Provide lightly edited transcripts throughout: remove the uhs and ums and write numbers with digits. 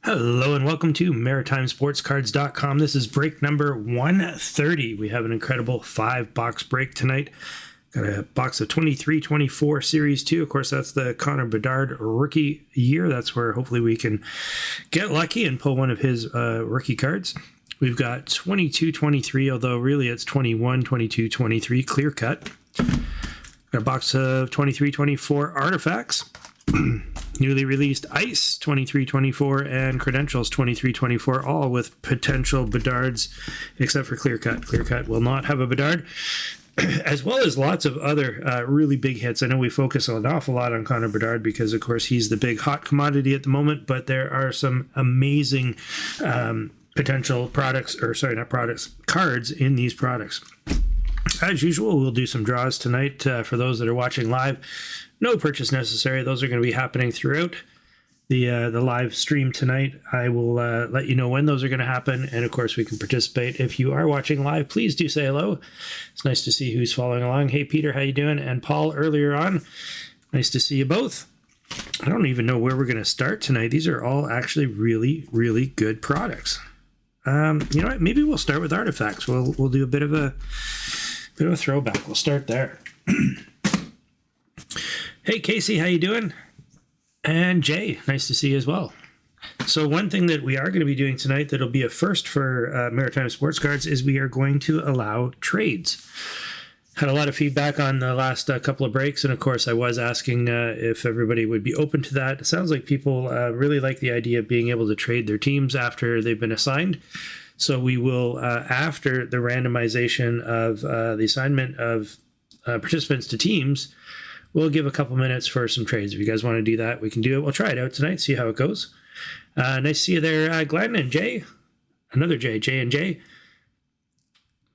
Hello and welcome to MaritimeSportsCards.com. This is break number 130. We have an incredible 5-box break tonight. Got a box of 23-24 Series 2. Of course, that's the Connor Bedard rookie year. That's where hopefully we can get lucky and pull one of his rookie cards. We've got 22-23, although really it's 21-22-23 clear cut. Got a box of 23-24 Artifacts. Newly released Ice 23-24 and Credentials 23-24, all with potential Bedards, except for Clear Cut. Clear Cut will not have a Bedard, as well as lots of other really big hits. I know we focus an awful lot on Connor Bedard because, of course, he's the big hot commodity at the moment, but there are some amazing potential products, or sorry, not products, cards in these products. As usual, we'll do some draws tonight for those that are watching live. No purchase necessary. Those are going to be happening throughout the live stream tonight. I will let you know when those are going to happen, and of course we can participate. If you are watching live, please do say hello. It's nice to see who's following along. Hey Peter, how you doing? And Paul earlier on, nice to see you both. I don't even know where we're going to start tonight. These are all actually really, really good products. You know what? Maybe we'll start with Artifacts. We'll do a bit of a throwback. We'll start there. Hey Casey, how you doing? And Jay, nice to see you as well. So one thing that we are going to be doing tonight that'll be a first for Maritime Sports Cards is we are going to allow trades. Had a lot of feedback on the last couple of breaks, and of course I was asking if everybody would be open to that. It sounds like people really like the idea of being able to trade their teams after they've been assigned. So we will, after the randomization of the assignment of participants to teams, we'll give a couple minutes for some trades. If you guys want to do that, we can do it. We'll try it out tonight, see how it goes. Nice to see you there, Glenn and Jay. Another Jay, Jay and Jay.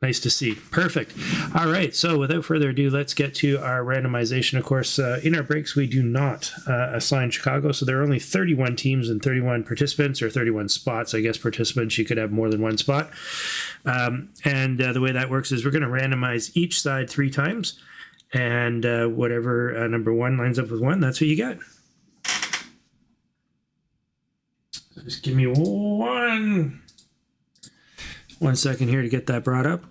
Nice to see. Perfect. All right, so without further ado, let's get to our randomization. Of course, in our breaks, we do not assign Chicago, so there are only 31 teams and 31 participants, or 31 spots. I guess participants, you could have more than one spot. And the way that works is we're going to randomize each side 3 times, and whatever number 1 lines up with 1, that's what you get. So just give me one second here to get that brought up.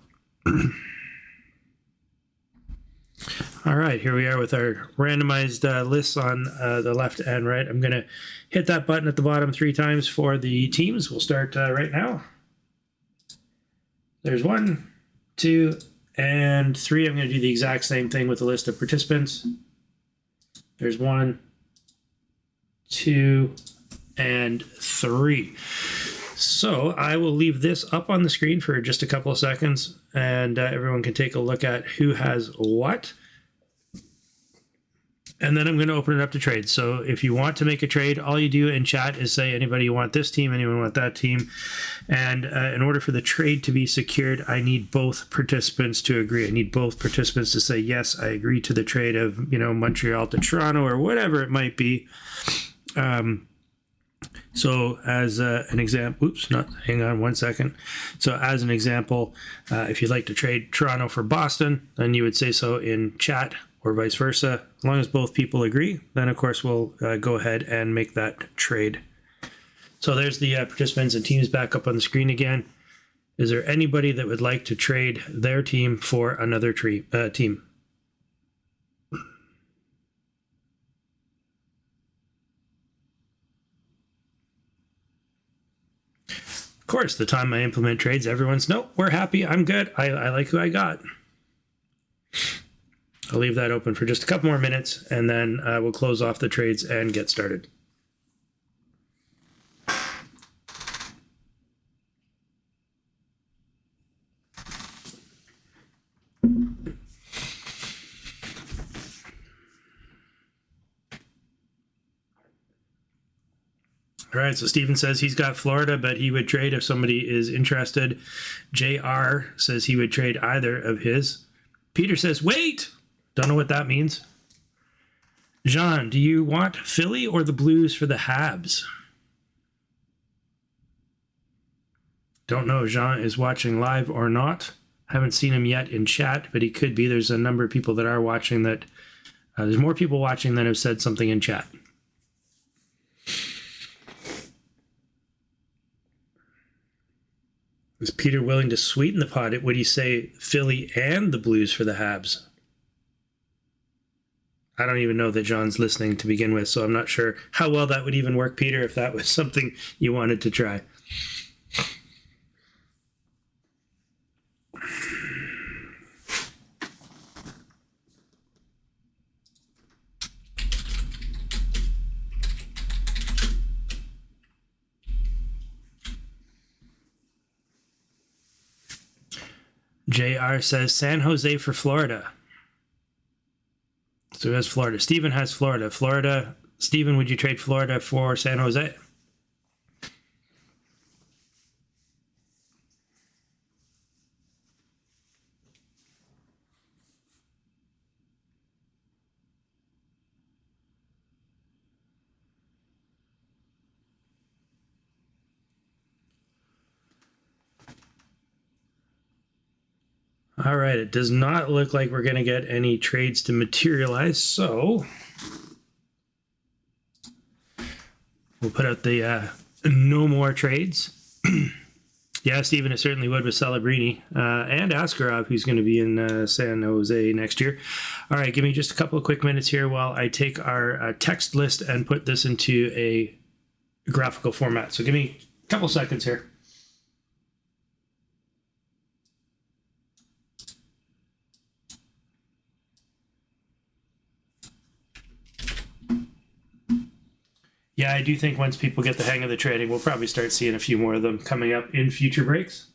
All right, here we are with our randomized lists on the left and right. I'm going to hit that button at the bottom 3 times for the teams. We'll start right now. There's 1, 2, and 3. I'm going to do the exact same thing with the list of participants. There's 1, 2, and 3. So I will leave this up on the screen for just a couple of seconds, and everyone can take a look at who has what. And then I'm going to open it up to trade. So if you want to make a trade, all you do in chat is say, anybody want this team, anyone want that team. And in order for the trade to be secured, I need both participants to agree. I need both participants to say, yes, I agree to the trade of, Montreal to Toronto or whatever it might be. So as an example, hang on one second. So as an example, if you'd like to trade Toronto for Boston, then you would say so in chat, or vice versa. As long as both people agree, then of course we'll go ahead and make that trade. So there's the participants and teams back up on the screen again. Is there anybody that would like to trade their team for another team? Of course, the time I implement trades, everyone's, nope, we're happy, I'm good, I like who I got. I'll leave that open for just a couple more minutes, and then we'll close off the trades and get started. All right, so Steven says he's got Florida, but he would trade if somebody is interested. JR says he would trade either of his. Peter says, wait! Don't know what that means. Jean, do you want Philly or the Blues for the Habs? Don't know if Jean is watching live or not. Haven't seen him yet in chat, but he could be. There's a number of people that are watching that. There's more people watching that have said something in chat. Is Peter willing to sweeten the pot? Would he say Philly and the Blues for the Habs? I don't even know that John's listening to begin with, so I'm not sure how well that would even work, Peter, if that was something you wanted to try. JR says San Jose for Florida. So who has Florida? Steven has Florida. Florida. Steven, would you trade Florida for San Jose? All right, it does not look like we're going to get any trades to materialize, so we'll put out the no more trades. Yeah, Steven, it certainly would with Celebrini and Askarov, who's going to be in San Jose next year. All right, give me just a couple of quick minutes here while I take our text list and put this into a graphical format. So give me a couple seconds here. Yeah, I do think once people get the hang of the trading, we'll probably start seeing a few more of them coming up in future breaks.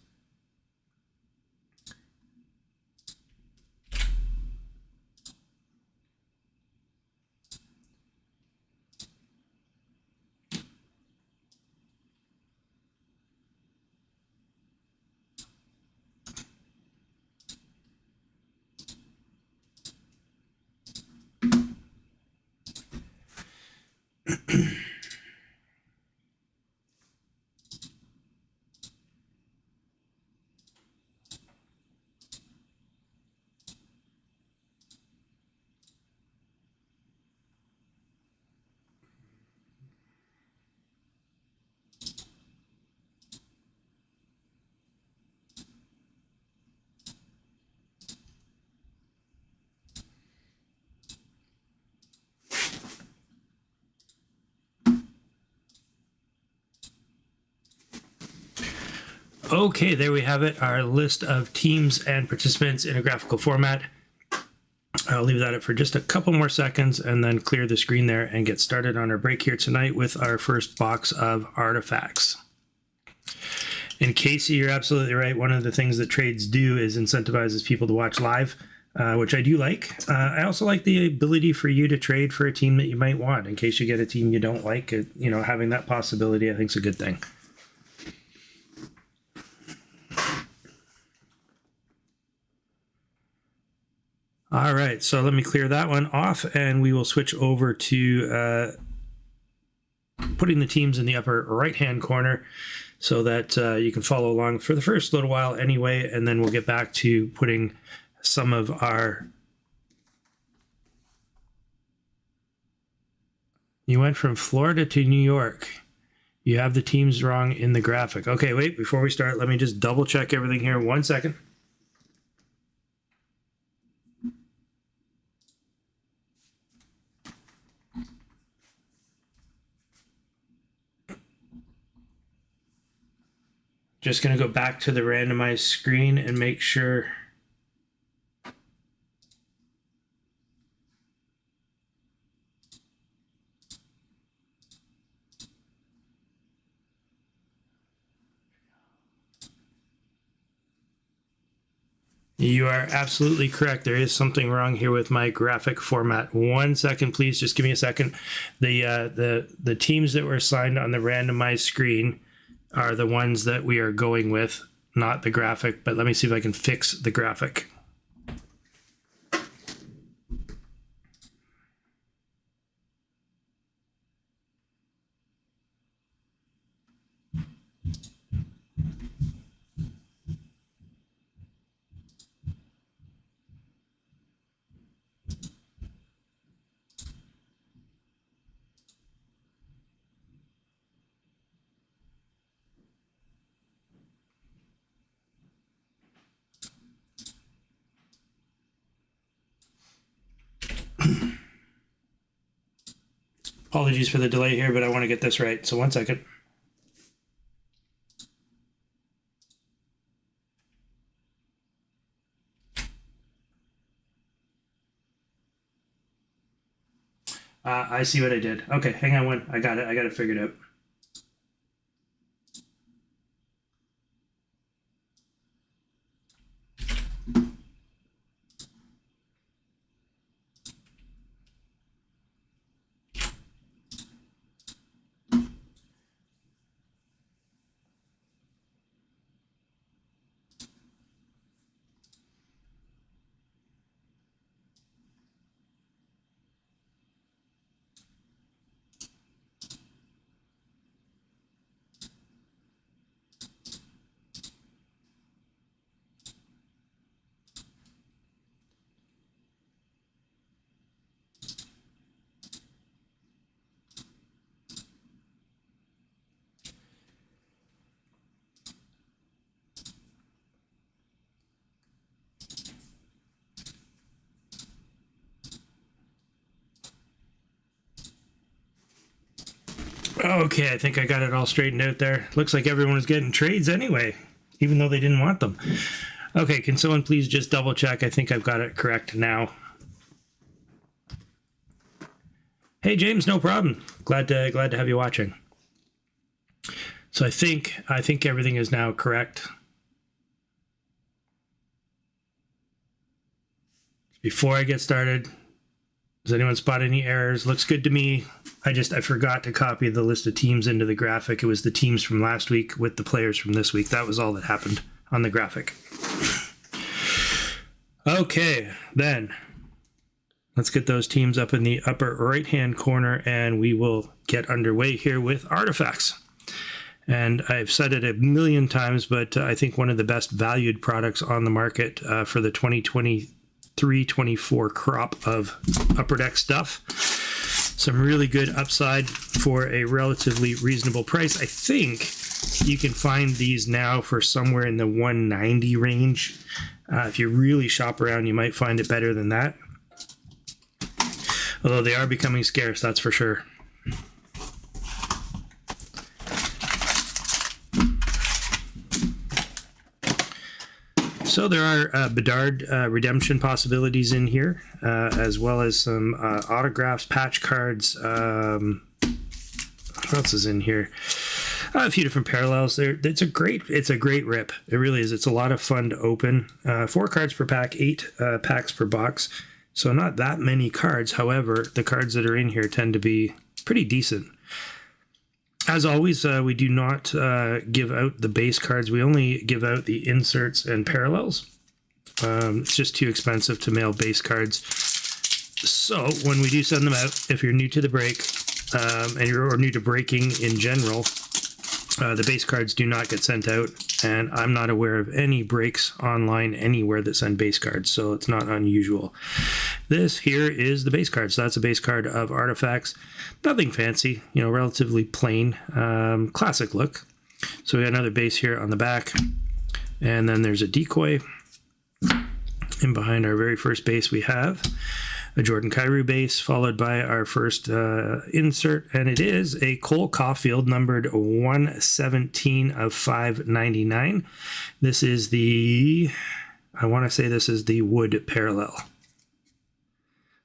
Okay, there we have it, our list of teams and participants in a graphical format. I'll leave that up for just a couple more seconds and then clear the screen there and get started on our break here tonight with our first box of artifacts. And Casey, you're absolutely right. One of the things that trades do is incentivizes people to watch live, which I do like. I also like the ability for you to trade for a team that you might want in case you get a team you don't like. Having that possibility, I think, is a good thing. All right, so let me clear that one off, and we will switch over to putting the teams in the upper right-hand corner so that you can follow along for the first little while anyway, and then we'll get back to putting some of our... You went from Florida to New York. You have the teams wrong in the graphic. Okay, wait, before we start, let me just double-check everything here. 1 second. Just going to go back to the randomized screen and make sure. You are absolutely correct. There is something wrong here with my graphic format. 1 second, please. Just give me a second. The teams that were assigned on the randomized screen are the ones that we are going with, not the graphic. But let me see if I can fix the graphic. Apologies for the delay here, but I want to get this right. So 1 second. I see what I did. Okay, hang on one. I got it. I got it figured out. Okay, I think I got it all straightened out there. Looks like everyone was getting trades anyway, even though they didn't want them. Okay, can someone please just double check? I think I've got it correct now. Hey James, no problem. Glad to have you watching. So I think everything is now correct. Before I get started, does anyone spot any errors? Looks good to me. I forgot to copy the list of teams into the graphic. It was the teams from last week with the players from this week. That was all that happened on the graphic. Okay, then let's get those teams up in the upper right-hand corner and we will get underway here with artifacts. And I've said it a million times, but I think one of the best valued products on the market for the 2023-24 crop of Upper Deck stuff. Some really good upside for a relatively reasonable price. I think you can find these now for somewhere in the 190 range. If you really shop around, you might find it better than that. Although they are becoming scarce, that's for sure. So there are Bedard redemption possibilities in here, as well as some autographs, patch cards. What else is in here? A few different parallels there. It's a great rip. It really is. It's a lot of fun to open. 4 cards per pack, 8 packs per box. So not that many cards. However, the cards that are in here tend to be pretty decent. As always, we do not give out the base cards. We only give out the inserts and parallels. It's just too expensive to mail base cards. So when we do send them out, if you're new to the break and you're new to breaking in general, the base cards do not get sent out. And I'm not aware of any breaks online anywhere that send base cards, so it's not unusual. This here is the base card. So that's a base card of artifacts. Nothing fancy, relatively plain, classic look. So we got another base here on the back, and then there's a decoy. And behind our very first base, we have a Jordan Kyrou base, followed by our first insert, and it is a Cole Caulfield numbered 117 of 599. This is I want to say this is the wood parallel.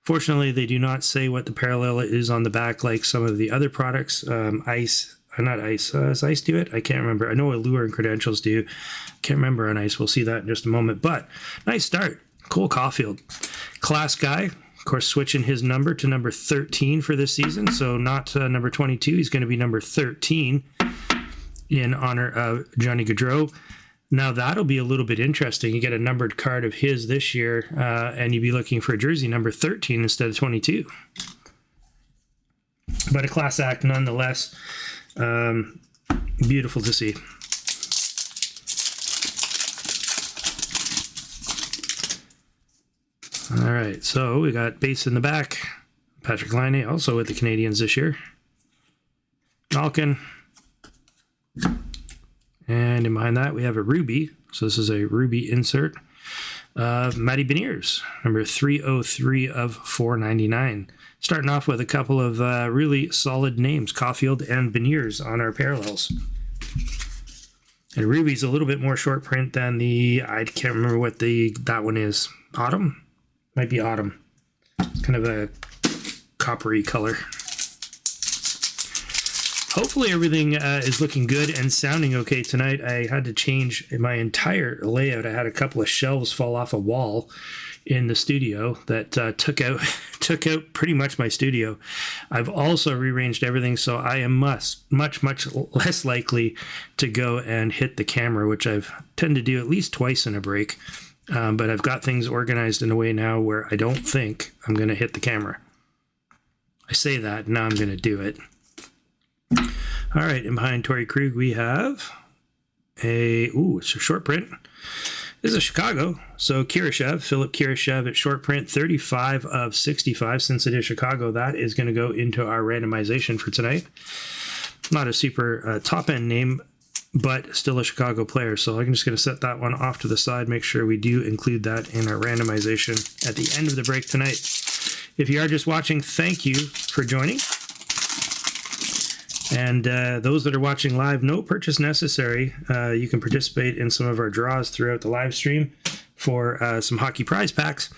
Fortunately, they do not say what the parallel is on the back like some of the other products. Does Ice do it? I can't remember. I know Allure and Credentials do. Can't remember on Ice. We'll see that in just a moment. But nice start. Cole Caulfield. Class guy. Of course, switching his number to number 13 for this season. So not number 22. He's going to be number 13 in honor of Johnny Gaudreau. Now, that'll be a little bit interesting. You get a numbered card of his this year, and you'd be looking for a jersey number 13 instead of 22. But a class act nonetheless. Beautiful to see. All right, so we got base in the back. Patrick Laine, also with the Canadians this year. Malkin. And in behind that, we have a Ruby. So this is a Ruby insert. Matty Beniers, number 303 of 499. Starting off with a couple of really solid names, Caulfield and Beniers on our parallels. And Ruby's a little bit more short print than I can't remember what that one is. Autumn? Might be Autumn. It's kind of a coppery color. Hopefully everything is looking good and sounding okay tonight. I had to change my entire layout. I had a couple of shelves fall off a wall in the studio that took out pretty much my studio. I've also rearranged everything, so I am much less likely to go and hit the camera, which I've tend to do at least twice in a break. But I've got things organized in a way now where I don't think I'm going to hit the camera. I say that, now I'm going to do it. All right, and behind Torrey Krug we have it's a short print. This is a Chicago. So Philip Kirashev at short print, 35 of 65. Since it is Chicago, that is going to go into our randomization for tonight. Not a super top-end name, but still a Chicago player. So I'm just going to set that one off to the side, make sure we do include that in our randomization at the end of the break tonight. If you are just watching, thank you for joining. And those that are watching live, no purchase necessary. You can participate in some of our draws throughout the live stream for some hockey prize packs.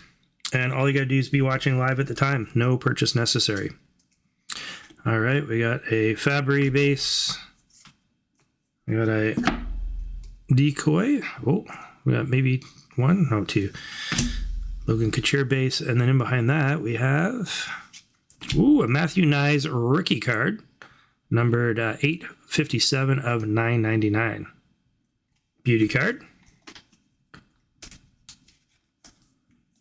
And all you got to do is be watching live at the time. No purchase necessary. All right, we got a Fabry base. We got a decoy. Oh, we got maybe two. Logan Couture base. And then in behind that, we have a Matthew Nyes rookie card. Numbered 857 of 999. Beauty card.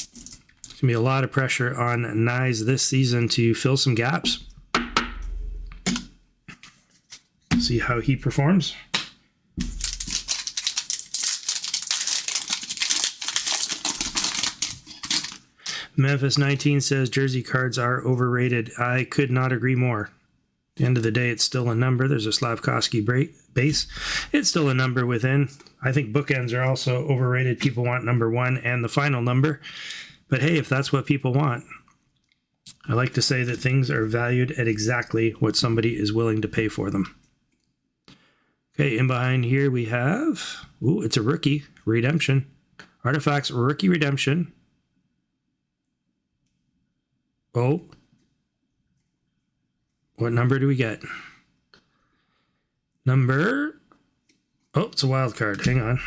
There's going to be a lot of pressure on Nyes this season to fill some gaps. See how he performs. Memphis 19 says jersey cards are overrated. I could not agree more. At the end of the day, it's still a number. There's a Slavkovsky base. It's still a number within. I think bookends are also overrated. People want number 1 and the final number. But hey, if that's what people want, I like to say that things are valued at exactly what somebody is willing to pay for them. Okay, in behind here we have, it's a rookie redemption. Artifacts rookie redemption. What number do we get? It's a wild card. Hang on.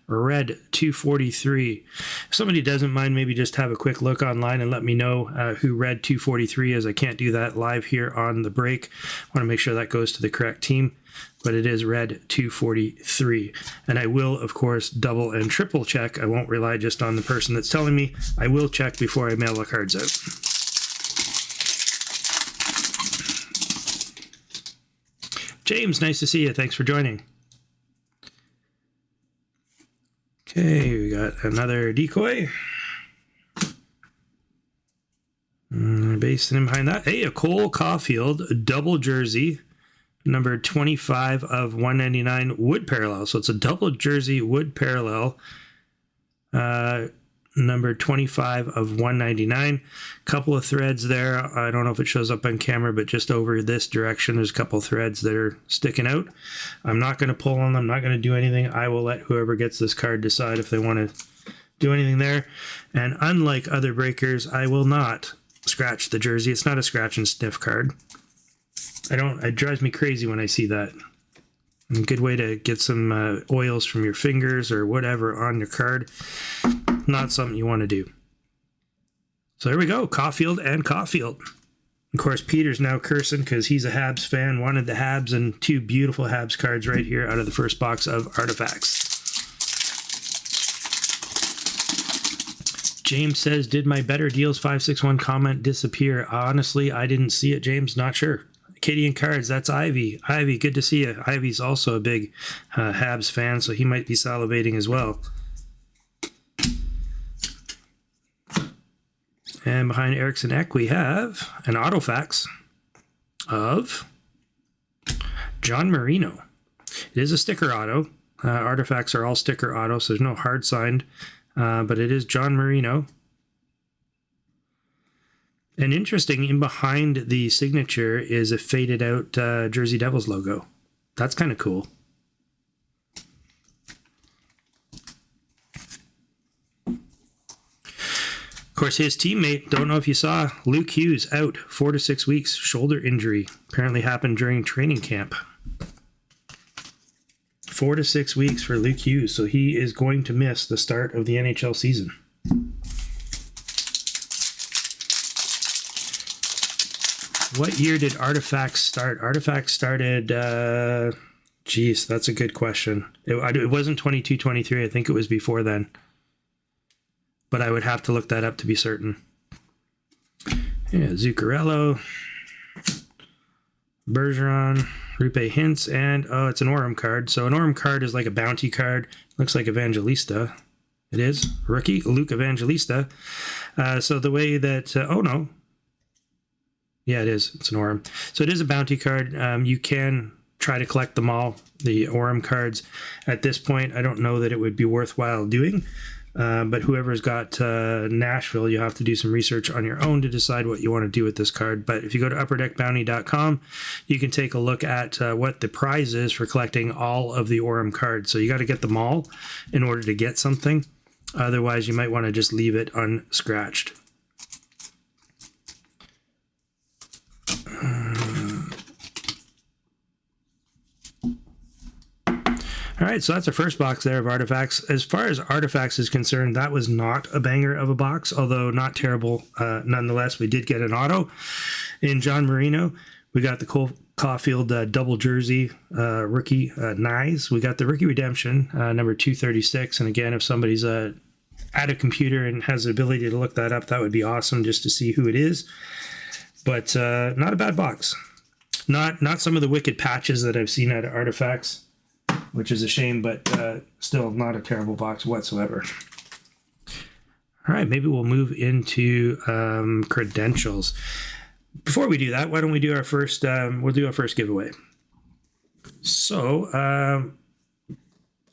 Red 243. If somebody doesn't mind, maybe just have a quick look online and let me know who Red 243 is. I can't do that live here on the break. I want to make sure that goes to the correct team, but it is Red 243. And I will, of course, double and triple check. I won't rely just on the person that's telling me. I will check before I mail the cards out. James, nice to see you. Thanks for joining. Okay, we got another decoy. Based in behind that. Hey, a Cole Caulfield double jersey, number 25 of 199 wood parallel. So it's a double jersey wood parallel. Number 25 of 199. Couple of threads there. I don't know if it shows up on camera, but just over this direction, there's a couple of threads that are sticking out. I'm not going to pull on them. I'm not going to do anything. I will let whoever gets this card decide if they want to do anything there. And unlike other breakers, I will not scratch the jersey. It's not a scratch and sniff card. It drives me crazy when I see that. A good way to get some oils from your fingers or whatever on your card. Not something you want to do. So there we go. Caulfield and Caulfield. Of course, Peter's now cursing because he's a Habs fan. Wanted the Habs and 2 beautiful Habs cards right here out of the first box of Artifacts. James says, did my Better Deals 561 comment disappear? Honestly, I didn't see it, James. Not sure. Acadian Cards, that's Ivy. Ivy, good to see you. Ivy's also a big Habs fan, so he might be salivating as well. And behind Erickson Eck, we have an Autofax of John Marino. It is a sticker auto. Artifacts are all sticker auto, so there's no hard signed, but it is John Marino. And interesting, in behind the signature is a faded out Jersey Devils logo. That's kind of cool. Of course, his teammate, don't know if you saw, Luke Hughes out 4 to 6 weeks, shoulder injury. Apparently happened during training camp. 4 to 6 weeks for Luke Hughes, so he is going to miss the start of the NHL season. What year did Artifacts start? Artifacts started, geez, that's a good question. It wasn't 22-23. I think it was before then. But I would have to look that up to be certain. Yeah, Zuccarello, Bergeron, Rupe Hintz, and, oh, it's an Orem card. So an Orem card is like a bounty card. Looks like Evangelista. It is. Rookie, Luke Evangelista. So the way that, oh no. Yeah, it is. It's an Orem. So it is a bounty card. You can try to collect them all, the Orem cards. At this point, I don't know that it would be worthwhile doing. But whoever's got Nashville, you have to do some research on your own to decide what you want to do with this card. But if you go to upperdeckbounty.com, you can take a look at what the prize is for collecting all of the Orem cards. So you got to get them all in order to get something. Otherwise, you might want to just leave it unscratched. All right, so that's our first box there of Artifacts. As far as Artifacts is concerned, that was not a banger of a box, although not terrible nonetheless. We did get an auto in John Marino. We got the Cole Caulfield double jersey rookie Nyes. We got the rookie redemption, number 236. And again, if somebody's at a computer and has the ability to look that up, that would be awesome just to see who it is. But not a bad box. Not some of the wicked patches that I've seen out of Artifacts, which is a shame, but still not a terrible box whatsoever. All right, maybe we'll move into credentials. Before we do that, why don't we do our first, we'll do our first giveaway. So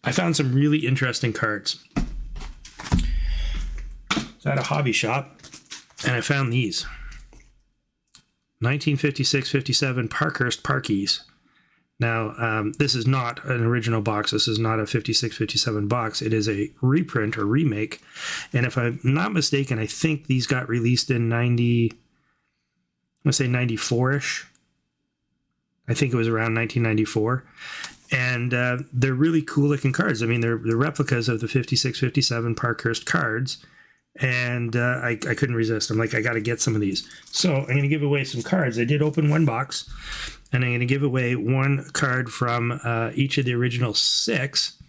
I found some really interesting cards. So I had a hobby shop, and I found these. 1956-57 Parkhurst Parkies. Now, this is not an original box. This is not a 56-57 box. It is a reprint or remake. And if I'm not mistaken, I think these got released in 94-ish. I think it was around 1994. And they're really cool looking cards. I mean, they're replicas of the 56-57 Parkhurst cards. And I couldn't resist. I'm like, I got to get some of these. So I'm going to give away some cards. I did open one box, and I'm going to give away one card from each of the original 6.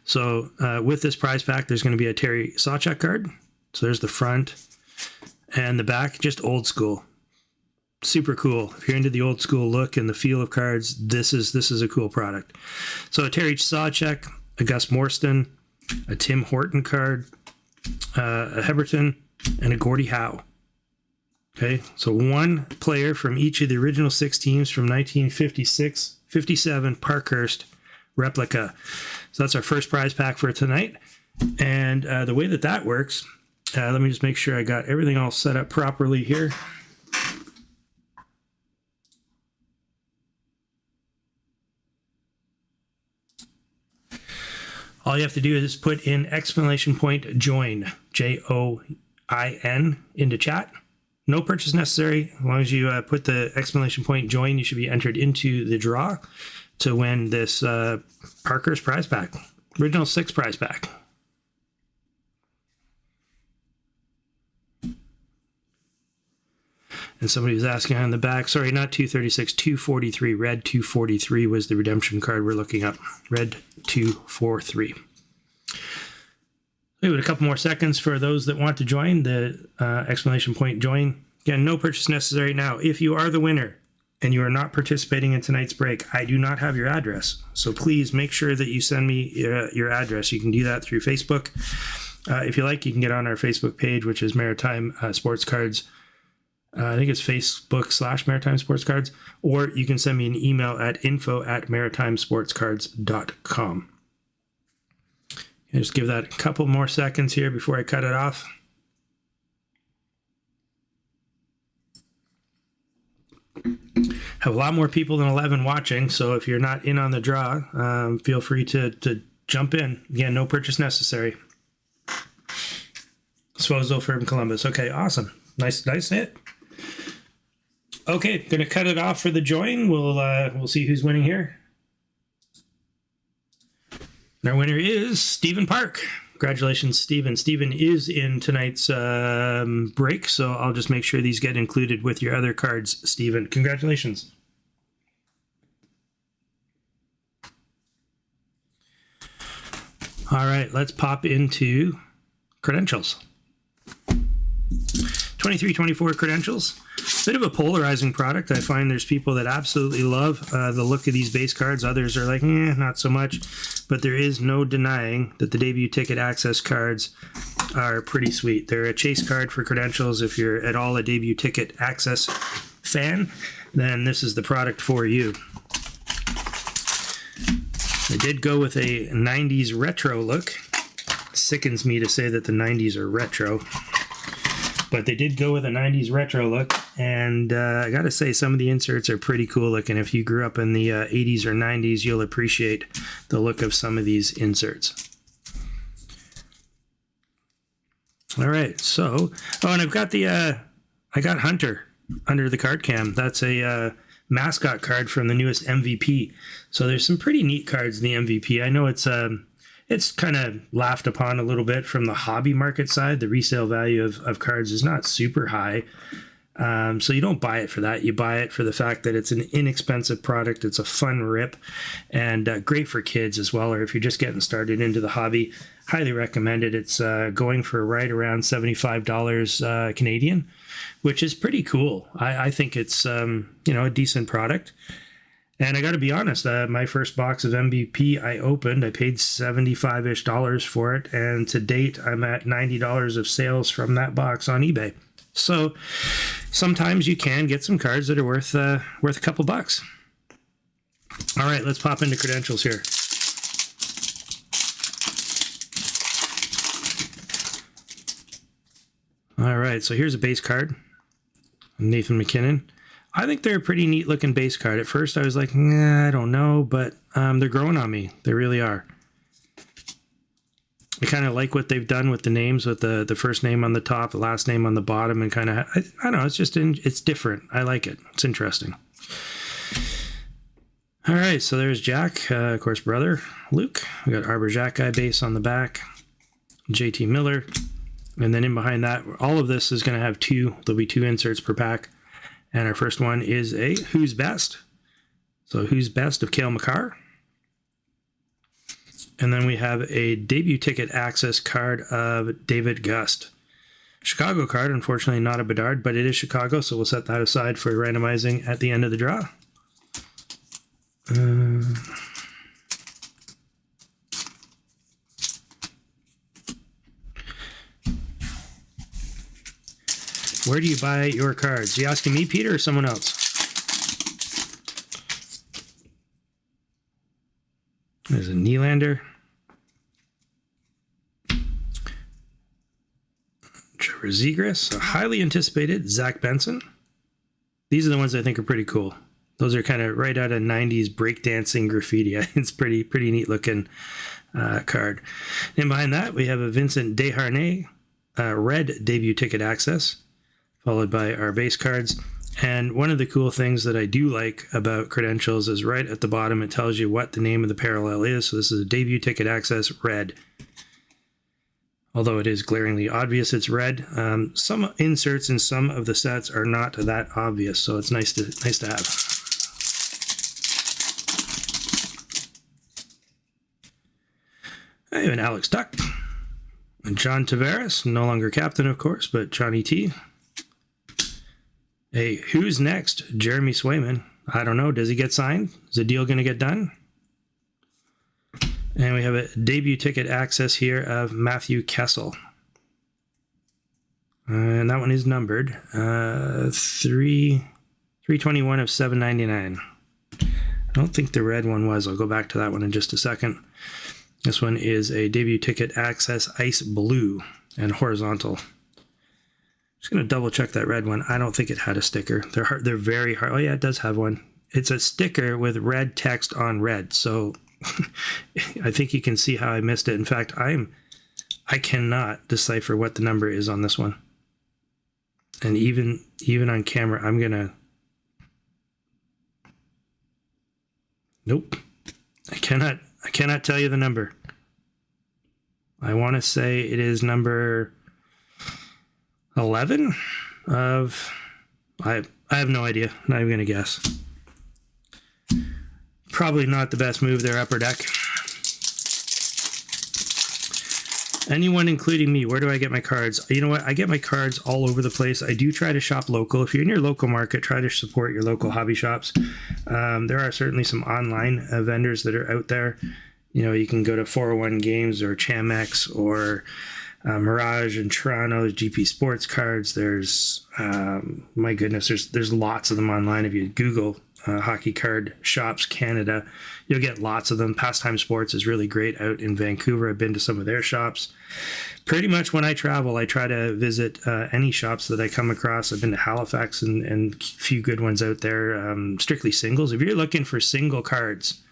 So with this prize pack, there's going to be a Terry Sawchuk card. So there's the front and the back, just old school. Super cool. If you're into the old school look and the feel of cards, this is a cool product. So a Terry Sawchuk, a Gus Morstan, a Tim Horton card, a Heberton, and a Gordie Howe. Okay, so one player from each of the original 6 teams from 1956-57 Parkhurst replica. So that's our first prize pack for tonight. And the way that works, let me just make sure I got everything all set up properly here. All you have to do is put in exclamation point join, JOIN, into chat. No purchase necessary. As long as you put the exclamation point join, you should be entered into the draw to win this Parkhurst prize pack. Original 6 prize pack. And somebody was asking on the back, sorry, not 236, 243. Red 243 was the redemption card we're looking up. Red 243. Wait a couple more seconds for those that want to join the exclamation point join. Again, no purchase necessary. Now, if you are the winner and you are not participating in tonight's break, I do not have your address. So please make sure that you send me your address. You can do that through Facebook. If you like, you can get on our Facebook page, which is Maritime Sports Cards I think it's Facebook/Maritime Sports Cards, or you can send me an email at info@maritimesportscards.com. Just give that a couple more seconds here before I cut it off. Have a lot more people than 11 watching, so if you're not in on the draw, feel free to jump in. Again, no purchase necessary. Svozo from Columbus. Okay, awesome. Nice hit. Okay, gonna cut it off for the join. We'll see who's winning here. And our winner is Stephen Park. Congratulations, Stephen. Stephen is in tonight's break, so I'll just make sure these get included with your other cards, Stephen. Congratulations. All right, let's pop into credentials. 23-24 credentials. Bit of a polarizing product. I find there's people that absolutely love the look of these base cards. Others are like, not so much. But there is no denying that the debut ticket access cards are pretty sweet. They're a chase card for credentials. If you're at all a debut ticket access fan, then this is the product for you. I did go with a 90s retro look. Sickens me to say that the 90s are retro. But they did go with a 90s retro look, and I gotta say, some of the inserts are pretty cool looking. If you grew up in the 80s or 90s, you'll appreciate the look of some of these inserts. All right, so, and I've got I got Hunter under the card cam. That's a mascot card from the newest MVP. So there's some pretty neat cards in the MVP. I know it's kind of laughed upon a little bit from the hobby market side. The resale value of cards is not super high. So you don't buy it for that. You buy it for the fact that it's an inexpensive product. It's a fun rip and great for kids as well. Or if you're just getting started into the hobby, highly recommend it. It's going for right around $75 Canadian, which is pretty cool. I think it's, a decent product. And I got to be honest, my first box of MVP I opened, I paid $75-ish for it. And to date, I'm at $90 of sales from that box on eBay. So sometimes you can get some cards that are worth a couple bucks. All right, let's pop into credentials here. All right, so here's a base card. Nathan McKinnon. I think they're a pretty neat looking base card. At first I was like, I don't know, but they're growing on me. They really are. I kind of like what they've done with the names, with the first name on the top, the last name on the bottom, and kind of, I don't know, it's different. I like it. It's interesting. All right, so there's Jack, of course, brother, Luke. We got Arbor Jack Guy base on the back, JT Miller, and then in behind that, all of this is going to have there'll be two inserts per pack. And our first one is a Who's Best. So Who's Best of Cale Makar. And then we have a debut ticket access card of David Gust. Chicago card, unfortunately not a Bedard, but it is Chicago, so we'll set that aside for randomizing at the end of the draw. Where do you buy your cards? You asking me, Peter, or someone else? There's a Nylander. Trevor Zegras, a highly anticipated Zach Benson. These are the ones I think are pretty cool. Those are kind of right out of 90s breakdancing graffiti. It's pretty neat looking card. And behind that, we have a Vincent Desharnais, red debut ticket access, followed by our base cards. And one of the cool things that I do like about credentials is right at the bottom, it tells you what the name of the parallel is. So this is a debut ticket access red. Although it is glaringly obvious it's red. Some inserts in some of the sets are not that obvious, so it's nice to have. I have an Alex Tuck. And John Tavares, no longer captain, of course, but Johnny T. Hey, who's next? Jeremy Swayman. I don't know. Does he get signed? Is the deal going to get done? And we have a debut ticket access here of Matthew Kessel. And that one is numbered 321 of 799. I don't think the red one was. I'll go back to that one in just a second. This one is a debut ticket access ice blue and horizontal. Just going to double check that red one. I don't think it had a sticker. They're very hard. Oh yeah, it does have one. It's a sticker with red text on red. So I think you can see how I missed it. In fact, I cannot decipher what the number is on this one. And even on camera, I'm going to... Nope. I cannot tell you the number. I want to say it is number 11 of... I have no idea. Not even going to guess. Probably not the best move there, Upper Deck. Anyone, including me, where do I get my cards? You know what? I get my cards all over the place. I do try to shop local. If you're in your local market, try to support your local hobby shops. There are certainly some online vendors that are out there. You know, you can go to 401 Games or Chamex or Mirage in Toronto, GP Sports Cards. There's, my goodness, there's lots of them online. If you Google Hockey Card Shops Canada, you'll get lots of them. Pastime Sports is really great out in Vancouver. I've been to some of their shops. Pretty much when I travel, I try to visit any shops that I come across. I've been to Halifax and a few good ones out there. Strictly Singles. If you're looking for single cards,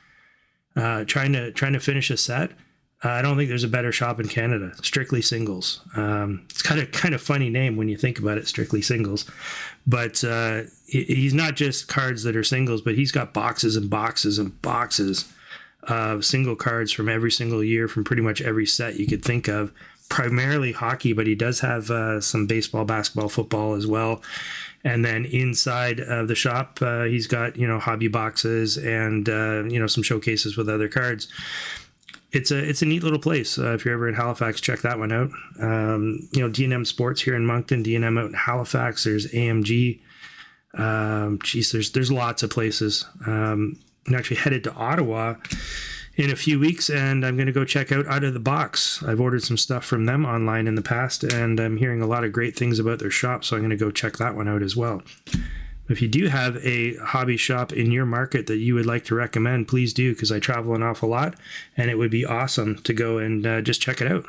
trying to finish a set, I don't think there's a better shop in Canada. Strictly Singles. It's kind of funny name when you think about it, Strictly Singles. But he's not just cards that are singles, but he's got boxes and boxes and boxes of single cards from every single year, from pretty much every set you could think of. Primarily hockey, but he does have some baseball, basketball, football as well. And then inside of the shop, he's got, hobby boxes and, some showcases with other cards. It's a neat little place. If you're ever in Halifax, check that one out. D&M Sports here in Moncton, D&M out in Halifax. There's AMG. There's lots of places. I'm actually headed to Ottawa in a few weeks, and I'm going to go check out of the Box. I've ordered some stuff from them online in the past, and I'm hearing a lot of great things about their shop, so I'm going to go check that one out as well. If you do have a hobby shop in your market that you would like to recommend, please do, because I travel an awful lot, and it would be awesome to go and just check it out.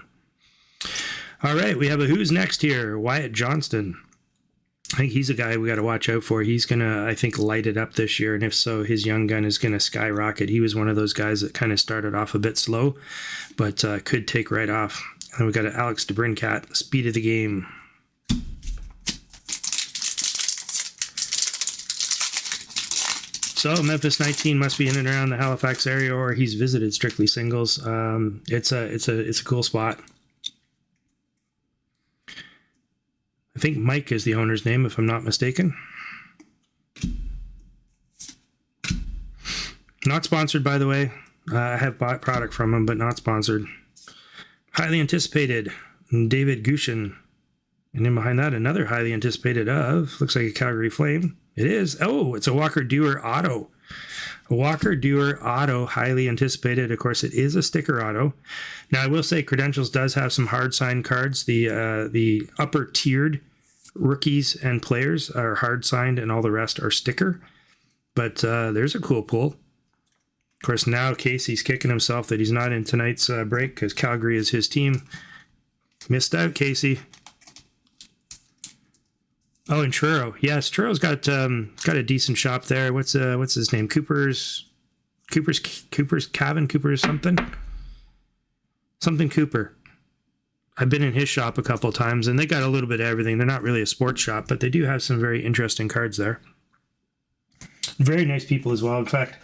All right, we have a who's next here, Wyatt Johnston. I think he's a guy we got to watch out for. He's going to, I think, light it up this year, and if so, his young gun is going to skyrocket. He was one of those guys that kind of started off a bit slow, but could take right off. And we got an Alex DeBrincat, speed of the game. So Memphis 19 must be in and around the Halifax area, or he's visited Strictly Singles. It's a cool spot. I think Mike is the owner's name, if I'm not mistaken. Not sponsored, by the way. I have bought product from him, but not sponsored. Highly anticipated, David Gushin. And then behind that, another highly anticipated looks like a Calgary Flame. It is. Oh, it's a Walker Dewar auto. A Walker Dewar auto, highly anticipated. Of course, it is a sticker auto. Now, I will say Credentials does have some hard signed cards. The upper tiered rookies and players are hard signed, and all the rest are sticker. But there's a cool pull. Of course, now Casey's kicking himself that he's not in tonight's break because Calgary is his team. Missed out, Casey. Oh, and Truro. Yes, Truro's got a decent shop there. What's his name? Cooper's Cabin? Cooper's something Cooper. I've been in his shop a couple times, and they got a little bit of everything. They're not really a sports shop, but they do have some very interesting cards there. Very nice people as well. In fact,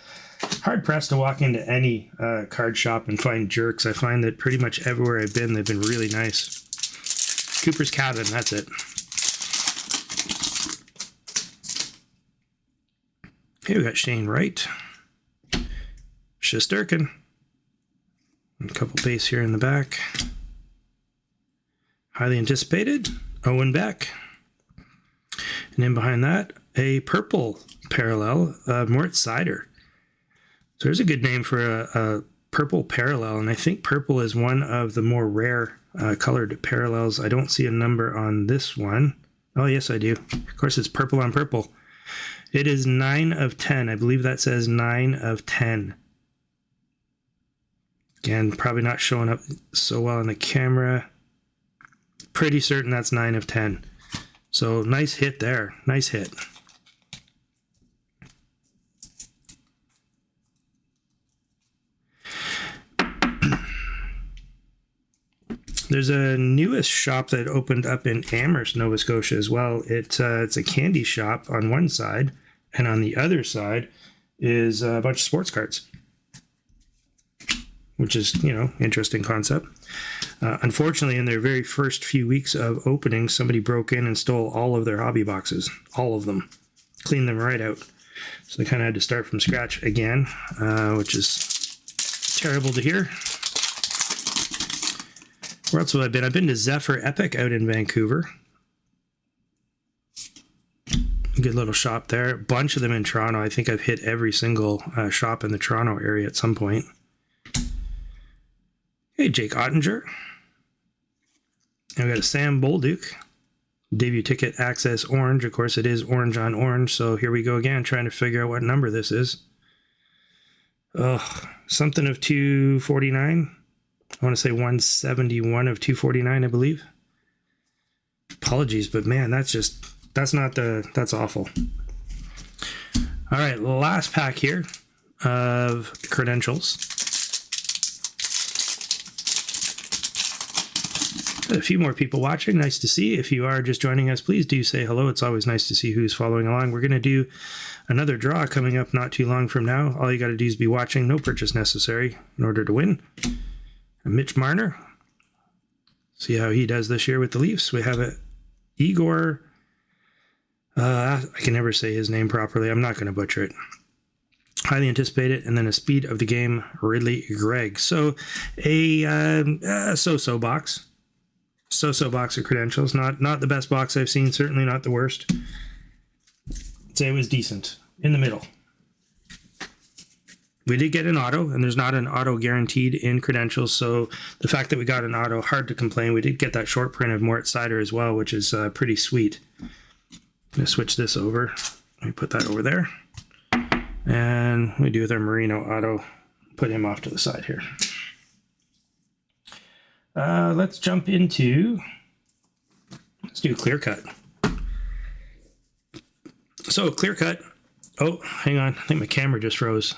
hard pressed to walk into any card shop and find jerks. I find that pretty much everywhere I've been, they've been really nice. Cooper's Cabin, that's it. Okay, we got Shane Wright, Shesterkin, a couple base here in the back. Highly anticipated, Owen Beck. And then behind that, a purple parallel, Mort Sider. So there's a good name for a purple parallel, and I think purple is one of the more rare colored parallels. I don't see a number on this one. Oh, yes, I do. Of course, it's purple on purple. It is 9 of 10. I believe that says 9 of 10. Again, probably not showing up so well on the camera. Pretty certain that's 9 of 10. So nice hit there. Nice hit. There's a newest shop that opened up in Amherst, Nova Scotia as well. It's a candy shop on one side, and on the other side is a bunch of sports cards, which is, you know, interesting concept. Unfortunately, in their very first few weeks of opening, somebody broke in and stole all of their hobby boxes, all of them, cleaned them right out. So they kind of had to start from scratch again, which is terrible to hear. Where else have I been? I've been to Zephyr Epic out in Vancouver. Good little shop there. A bunch of them in Toronto. I think I've hit every single shop in the Toronto area at some point. Hey, Jake Ottinger. And we got a Sam Bolduc. Debut ticket access orange. Of course, it is orange on orange. So here we go again, trying to figure out what number this is. Oh, something of 249. I want to say 171 of 249, I believe. Apologies, but man, that's awful. All right, last pack here of credentials. A few more people watching. Nice to see. If you are just joining us, please do say hello. It's always nice to see who's following along. We're going to do another draw coming up not too long from now. All you got to do is be watching. No purchase necessary in order to win. Mitch Marner. See how he does this year with the Leafs. We have Igor. I can never say his name properly. I'm not going to butcher it. Highly anticipated. And then a speed of the game, Ridley Gregg. So a so-so box. So-so box of credentials. Not the best box I've seen. Certainly not the worst. I'd say it was decent. In the middle. We did get an auto, and there's not an auto guaranteed in credentials, so the fact that we got an auto, hard to complain. We did get that short print of Mort Seider as well, which is pretty sweet. I'm going to switch this over. Let me put that over there. And we do with our Marino auto, put him off to the side here. Let's jump into, let's do clear cut. So clear cut. Oh, hang on. I think my camera just froze.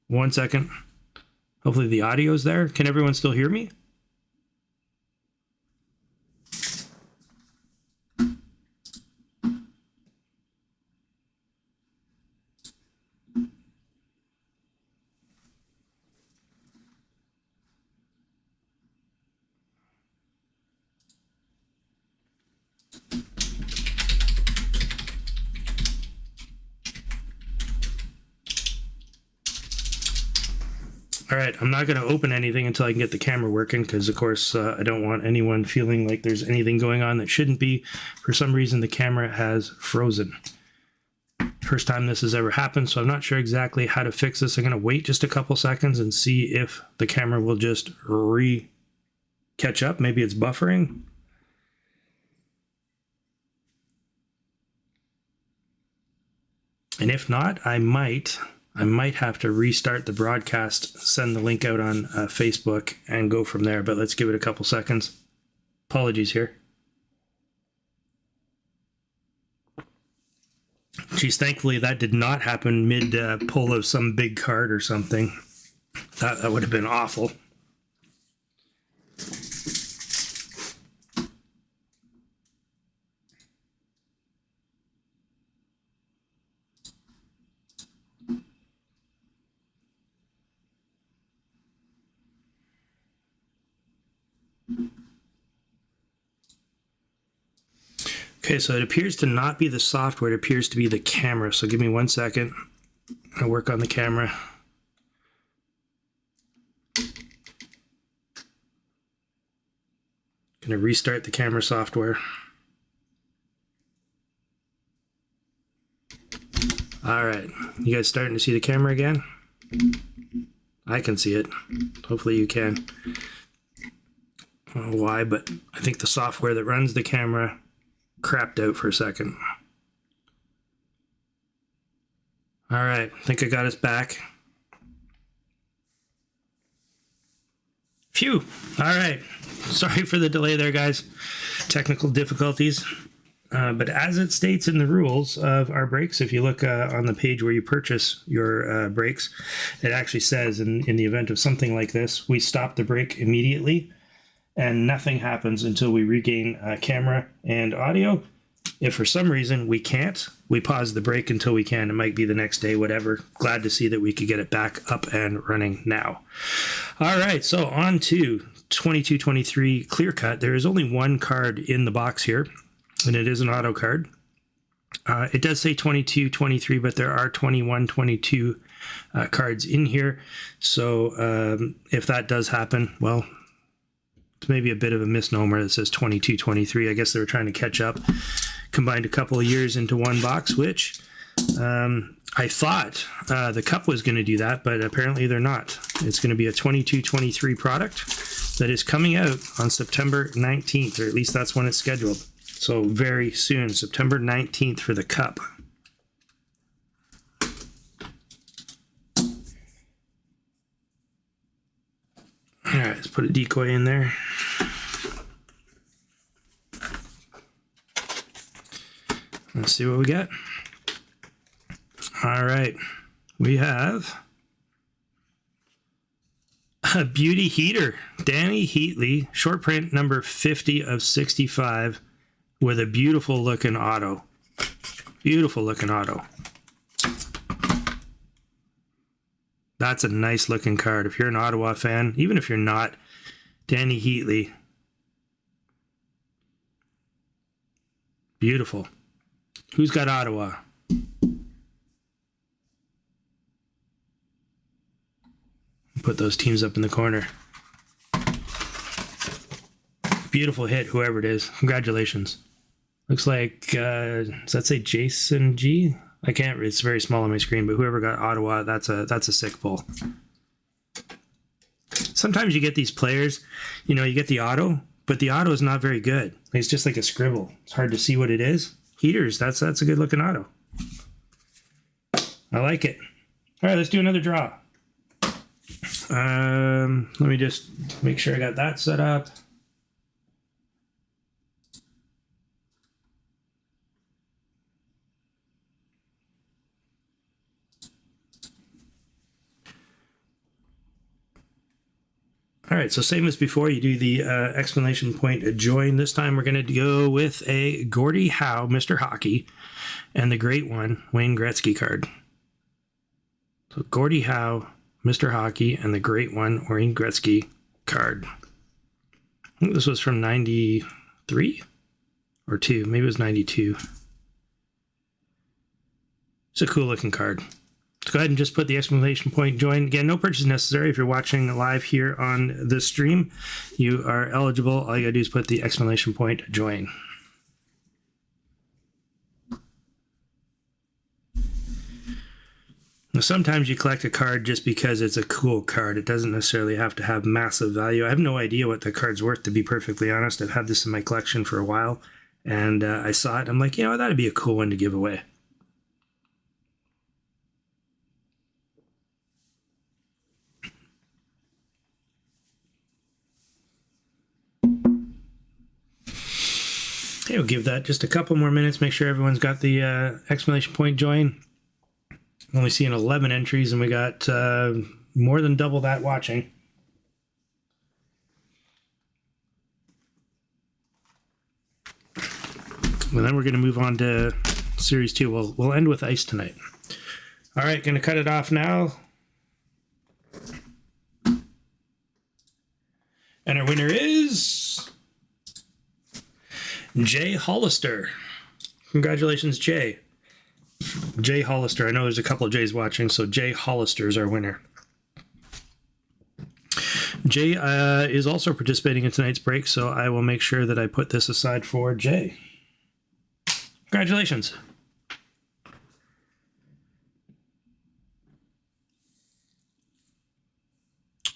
1 second. Hopefully the audio's there. Can everyone still hear me? All right, I'm not going to open anything until I can get the camera working because, of course, I don't want anyone feeling like there's anything going on that shouldn't be. For some reason, the camera has frozen. First time this has ever happened, so I'm not sure exactly how to fix this. I'm going to wait just a couple seconds and see if the camera will just catch up. Maybe it's buffering. And if not, I might have to restart the broadcast, send the link out on Facebook, and go from there. But let's give it a couple seconds. Apologies here. Geez, thankfully that did not happen mid pull of some big card or something. That would have been awful. Okay, so it appears to not be the software, it appears to be the camera. So give me 1 second. I'll work on the camera. Gonna restart the camera software. All right, you guys starting to see the camera again? I can see it. Hopefully you can. I don't know why, but I think the software that runs the camera crapped out for a second. All right, I think I got us back. Phew. All right. Sorry for the delay there, guys. Technical difficulties. But as it states in the rules of our brakes, if you look on the page where you purchase your brakes, it actually says in the event of something like this, we stop the brake immediately and nothing happens until we regain camera and audio. If for some reason we can't, we pause the brake until we can. It might be the next day, whatever. Glad to see that we could get it back up and running now. All right, so on to 22-23 Clear Cut. There is only one card in the box here, and it is an auto card. It does say 22-23, but there are 21-22 cards in here. So if that does happen, well, it's maybe a bit of a misnomer that says 22-23. I guess they were trying to catch up, combined a couple of years into one box, which I thought the Cup was going to do that, but apparently they're not. It's going to be a 22-23 product that is coming out on September 19th, or at least that's when it's scheduled. So very soon, September 19th for the Cup. All right, let's put a decoy in there. Let's see what we got. All right, we have a beauty heater, Danny Heatley, short print number 50 of 65, with a beautiful looking auto. Beautiful looking auto. That's a nice looking card. If you're an Ottawa fan, even if you're not, Danny Heatley. Beautiful. Who's got Ottawa? Put those teams up in the corner. Beautiful hit, whoever it is. Congratulations. Looks like, does that say Jason G? I can't read. It's very small on my screen, but whoever got Ottawa, that's a sick pull. Sometimes you get these players, you know, you get the auto, but the auto is not very good. It's just like a scribble. It's hard to see what it is. Heaters, that's a good looking auto. I like it. All right, let's do another draw. Let me just make sure I got that set up. All right, so same as before, you do the exclamation point join. This time we're going to go with a Gordie Howe, Mr. Hockey, and the great one, Wayne Gretzky card. So Gordie Howe, Mr. Hockey, and the great one, Wayne Gretzky card. I think this was from 93 or 2. Maybe it was 92. It's a cool looking card. Let's go ahead and just put the exclamation point join. Again, no purchase necessary. If you're watching live here on the stream, you are eligible. All you gotta do is put the exclamation point join. Now, sometimes you collect a card just because it's a cool card. It doesn't necessarily have to have massive value. I have no idea what the card's worth, to be perfectly honest. I've had this in my collection for a while, and I saw it. I'm like, you know, that'd be a cool one to give away. Okay, we'll give that just a couple more minutes. Make sure everyone's got the exclamation point join. Only seeing 11 entries, and we got more than double that watching. And then we're going to move on to Series 2. We'll end with ice tonight. All right, going to cut it off now. And our winner is Jay Hollister. Congratulations, Jay. Jay Hollister. I know there's a couple of Jays watching, so Jay Hollister is our winner. Jay is also participating in tonight's break, so I will make sure that I put this aside for Jay. Congratulations.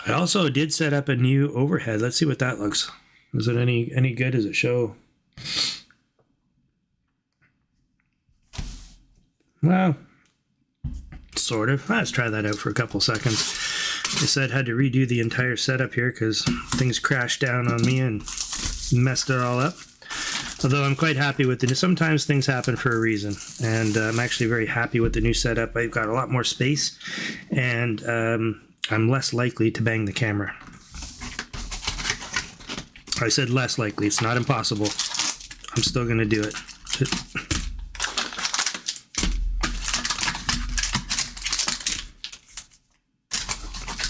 I also did set up a new overhead. Let's see what that looks. Is it any good? Does it show? Well, sort of. Let's try that out for a couple seconds. I said I had to redo the entire setup here because things crashed down on me and messed it all up. Although I'm quite happy with it. Sometimes things happen for a reason, and I'm actually very happy with the new setup. I've got a lot more space, and I'm less likely to bang the camera. I said less likely. It's not impossible. I'm still going to do it.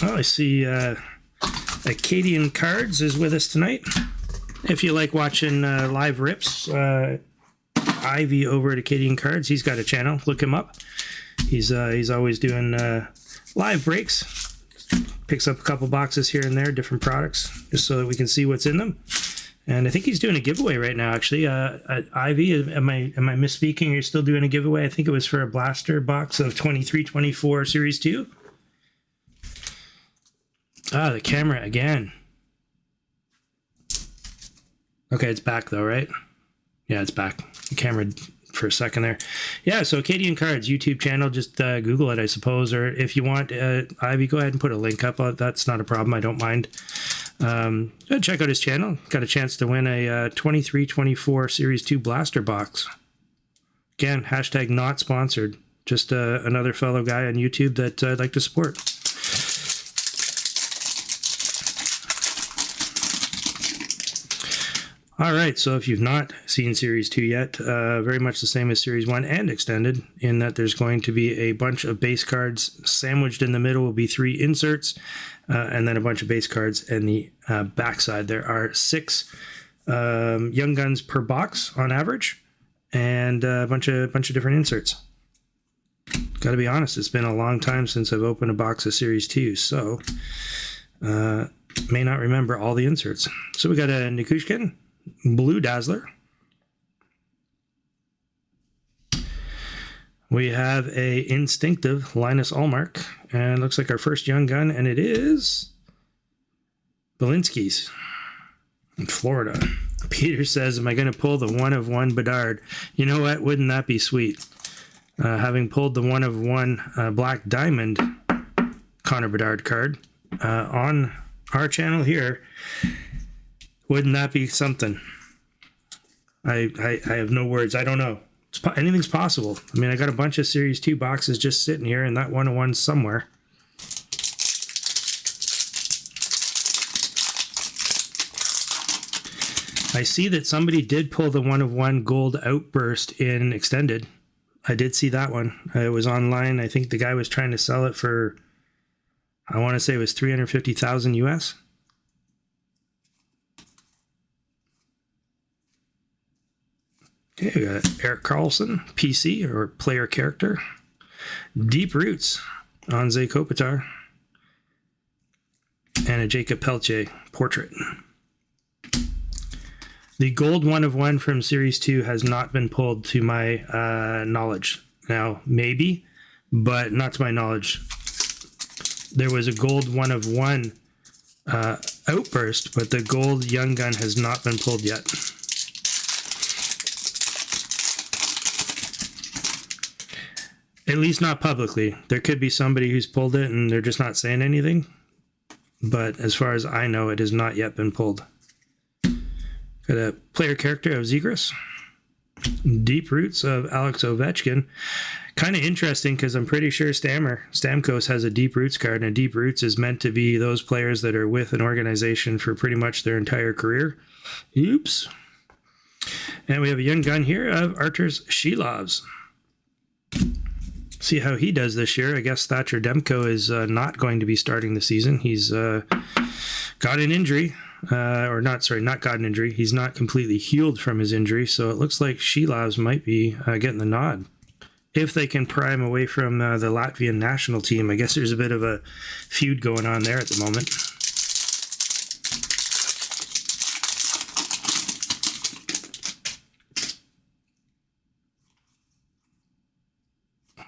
Oh, I see Acadian Cards is with us tonight. If you like watching live rips, Ivy over at Acadian Cards, he's got a channel. Look him up. He's always doing live breaks. Picks up a couple boxes here and there, different products, just so that we can see what's in them. And I think he's doing a giveaway right now, actually. Ivy, am I misspeaking? You're still doing a giveaway? I think it was for a blaster box of 23-24 Series 2. Ah, the camera again. Okay, it's back though, right? Yeah, it's back. The camera for a second there. Yeah, so Acadian Cards YouTube channel, just Google it, I suppose, or if you want, Ivy, go ahead and put a link up. That's not a problem. I don't mind. Check out his channel. Got a chance to win a 23-24 Series 2 blaster box. Again, hashtag not sponsored. Just another fellow guy on YouTube that I'd like to support. All right, so if you've not seen Series 2 yet, very much the same as Series 1 and Extended, in that there's going to be a bunch of base cards. Sandwiched in the middle will be 3 inserts, and then a bunch of base cards in the backside. There are 6 Young Guns per box on average, and a bunch of different inserts. Got to be honest, it's been a long time since I've opened a box of Series 2, so may not remember all the inserts. So we got a Nikushkin, Blue Dazzler. We have a Instinctive Linus Allmark, and looks like our first Young Gun, and it is Belinsky's in Florida. Peter says, am I going to pull the 1/1 Bedard? You know what? Wouldn't that be sweet? Having pulled the 1/1 Black Diamond Connor Bedard card on our channel here, wouldn't that be something? I have no words. I don't know. Anything's possible. I mean, I got a bunch of Series 2 boxes just sitting here, and that 1/1's somewhere. I see that somebody did pull the 1/1 Gold Outburst in Extended. I did see that one. It was online. I think the guy was trying to sell it for, I want to say it was $350,000 US. Okay, we got Eric Carlson, PC, or player character. Deep Roots, Anze Kopitar. And a Jacob Pelche portrait. The gold 1/1 from Series 2 has not been pulled to my knowledge. Now, maybe, but not to my knowledge. There was a gold 1/1 Outburst, but the gold Young Gun has not been pulled yet. At least not publicly. There could be somebody who's pulled it and they're just not saying anything. But as far as I know, it has not yet been pulled. Got a player character of Zegras. Deep Roots of Alex Ovechkin. Kind of interesting because I'm pretty sure Stamkos has a Deep Roots card, and a Deep Roots is meant to be those players that are with an organization for pretty much their entire career. Oops. And we have a Young Gun here of Arturs Shilovs. See how he does this year. I guess Thatcher Demko is not going to be starting the season. He's got an injury, not got an injury. He's not completely healed from his injury, so it looks like Shilovs might be getting the nod. If they can pry him away from the Latvian national team. I guess there's a bit of a feud going on there at the moment.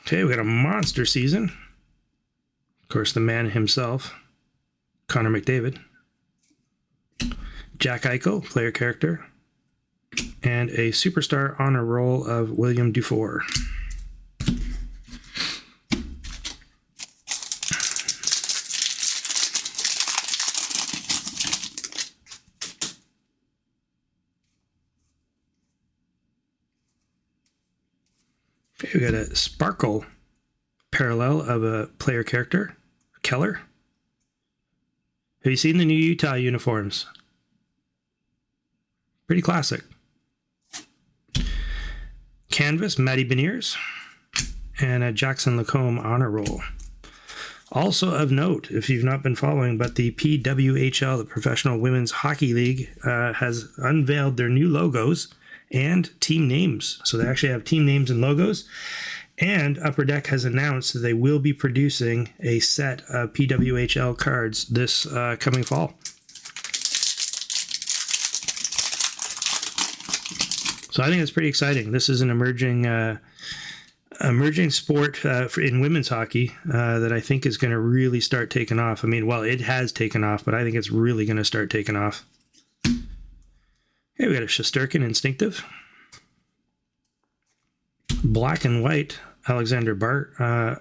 Okay, we got a monster season. Of course, the man himself, Connor McDavid. Jack Eichel, player character. And a superstar honor roll of William Dufour. Okay, we got a sparkle parallel of a player character, Keller. Have you seen the new Utah uniforms? Pretty classic. Canvas, Matty Beniers, and a Jackson Lacombe honor roll. Also of note, if you've not been following, but the PWHL, the Professional Women's Hockey League, has unveiled their new logos and team names. So they actually have team names and logos. And Upper Deck has announced that they will be producing a set of PWHL cards this coming fall. So I think it's pretty exciting. This is an emerging sport in women's hockey that I think is going to really start taking off. I mean, well, it has taken off, but I think it's really going to start taking off. Okay, we got a Shesterkin Instinctive. Black and white, Alexander Barabanov?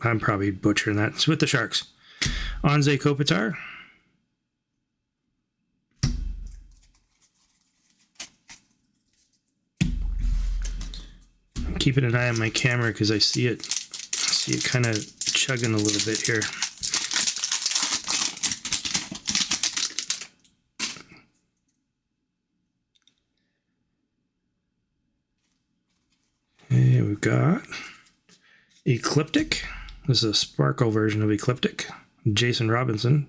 I'm probably butchering that. It's with the Sharks. Anze Kopitar. I'm keeping an eye on my camera because I see it kind of chugging a little bit here. Okay, we've got Ecliptic. This is a sparkle version of Ecliptic. Jason Robertson,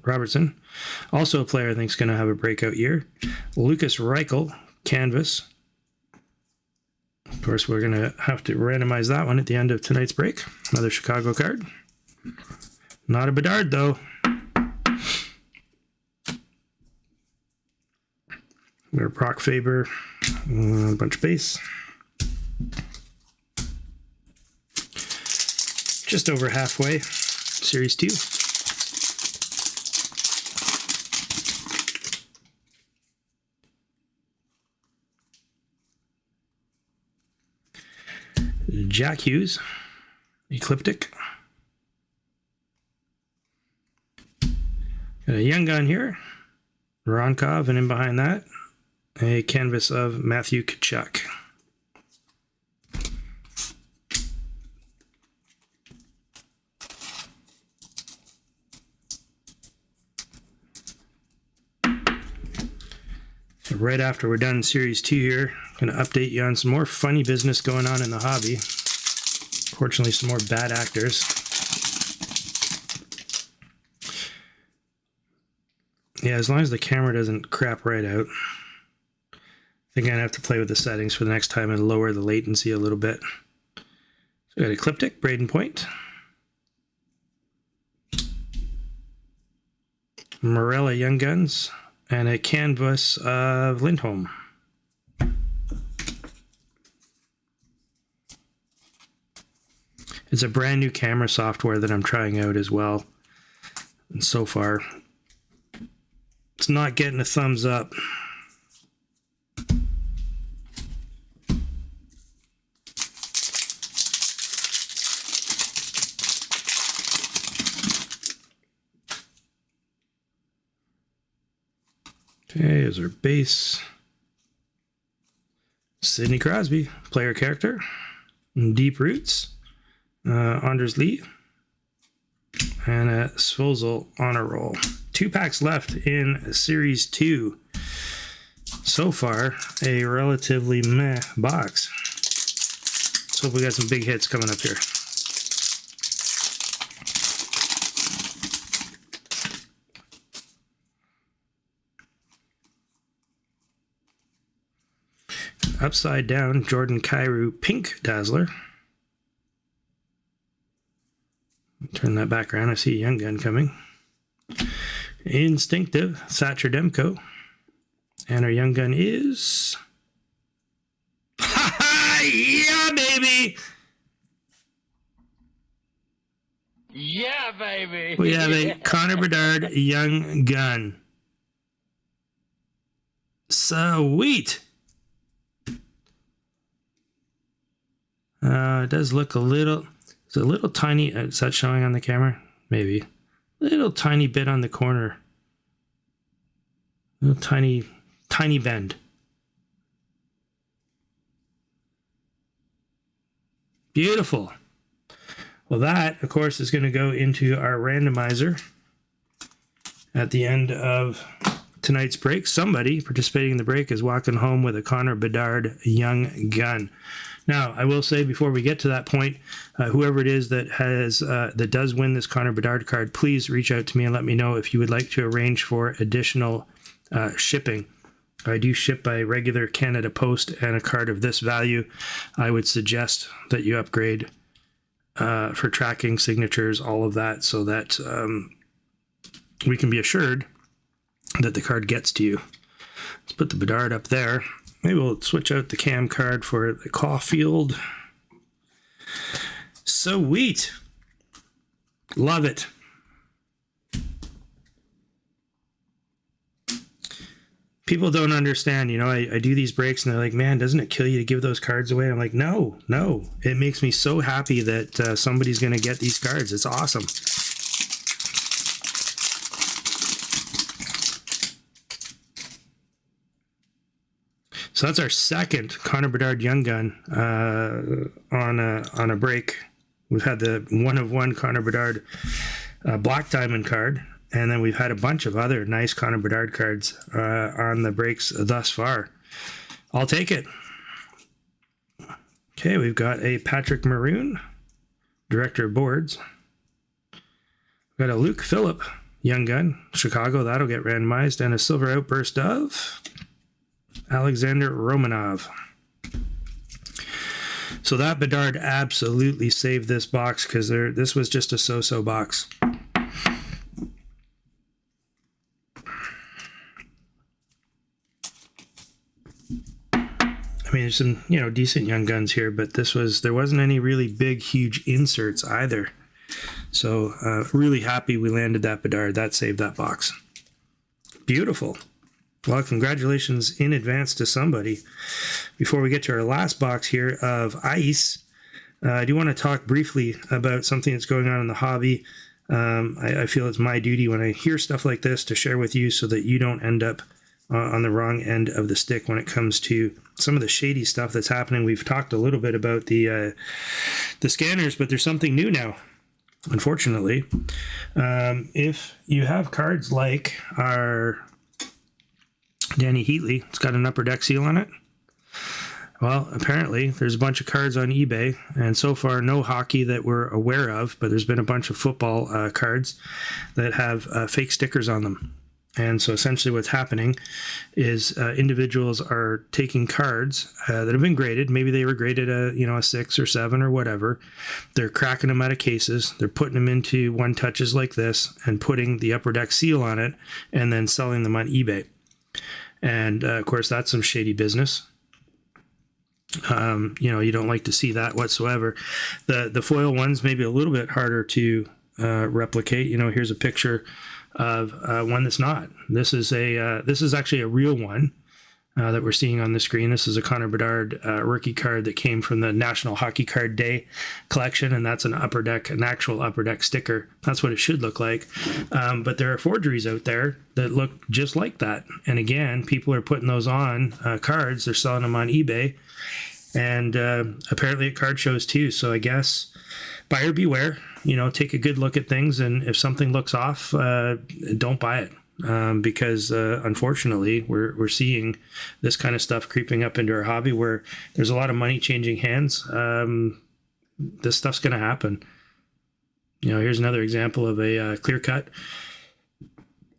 also a player I think is going to have a breakout year. Lucas Reichel, Canvas. Of course, we're going to have to randomize that one at the end of tonight's break. Another Chicago card. Not a Bedard, though. We're Brock Faber, a bunch of base. Just over halfway, Series 2. Jack Hughes, Ecliptic. Got a young gun here, Ronkov, and in behind that, a canvas of Matthew Tkachuk. So right after we're done Series 2 here, I'm going to update you on some more funny business going on in the hobby. Fortunately, some more bad actors. Yeah, as long as the camera doesn't crap right out. I think I'm going to have to play with the settings for the next time and lower the latency a little bit. So we got Ecliptic, Braden Point. Morella Young Guns. And a canvas of Lindholm. It's a brand new camera software that I'm trying out as well. And so far, it's not getting a thumbs up. Okay, here's our base. Sidney Crosby, player character. Deep Roots. Anders Lee. And a Svozil honor roll. 2 packs left in Series 2. So far, a relatively meh box. So we got some big hits coming up here. Upside down, Jordan Kyrou Pink Dazzler. Turn that back around. I see a young gun coming. Instinctive, Thatcher Demko. And our young gun is... Yeah, baby! Yeah, baby. We have a Connor Bedard Young Gun. Sweet. It does look a little, it's a little tiny. Is that showing on the camera? Maybe. Little tiny bit on the corner. Little tiny bend. Beautiful. Well, that, of course, is going to go into our randomizer at the end of tonight's break. Somebody participating in the break is walking home with a Connor Bedard Young Gun. Now, I will say before we get to that point, whoever it is that has that does win this Connor Bedard card, please reach out to me and let me know if you would like to arrange for additional shipping. I do ship by regular Canada Post, and a card of this value, I would suggest that you upgrade for tracking, signatures, all of that, so that we can be assured that the card gets to you. Let's put the Bedard up there. Maybe we'll switch out the Cam card for the Caulfield. Sweet. Love it. People don't understand, you know, I do these breaks and they're like, man, doesn't it kill you to give those cards away? I'm like, no. It makes me so happy that somebody's going to get these cards. It's awesome. So that's our second Connor Bedard Young Gun on a break. We've had the one-of-one Connor Bedard Black Diamond card, and then we've had a bunch of other nice Connor Bedard cards on the breaks thus far. I'll take it. Okay, we've got a Patrick Maroon, Director of Boards. We've got a Luke Phillip Young Gun, Chicago. That'll get randomized. And a Silver Outburst of Alexander Romanov. So that Bedard absolutely saved this box, because this was just a so-so box. I mean, there's some, you know, decent young guns here, but there wasn't any really big, huge inserts either. So really happy we landed that Bedard. That saved that box. Beautiful. Well, congratulations in advance to somebody. Before we get to our last box here of ice, I do want to talk briefly about something that's going on in the hobby. I feel it's my duty when I hear stuff like this to share with you, so that you don't end up on the wrong end of the stick when it comes to some of the shady stuff that's happening. We've talked a little bit about the scanners, but there's something new now, unfortunately. If you have cards like our Danny Heatley, it's got an upper deck seal on it. Well, apparently there's a bunch of cards on eBay, and so far no hockey that we're aware of, but there's been a bunch of football cards that have fake stickers on them. And so essentially what's happening is individuals are taking cards that have been graded. Maybe they were graded a 6 or 7 or whatever. They're cracking them out of cases. They're putting them into one touches like this and putting the upper deck seal on it, and then selling them on eBay. And of course, that's some shady business. You don't like to see that whatsoever. The foil ones may be a little bit harder to replicate. Here's a picture of one that's not. This is actually a real one that we're seeing on the screen. This is a Connor Bedard rookie card that came from the National Hockey Card Day collection, and that's an actual upper deck sticker. That's what it should look like. But there are forgeries out there that look just like that. And again, people are putting those on cards. They're selling them on eBay, and apparently at card shows too. So I guess buyer beware. Take a good look at things, and if something looks off, don't buy it. Because unfortunately we're seeing this kind of stuff creeping up into our hobby, where there's a lot of money changing hands. This stuff's going to happen. Here's another example of a clear cut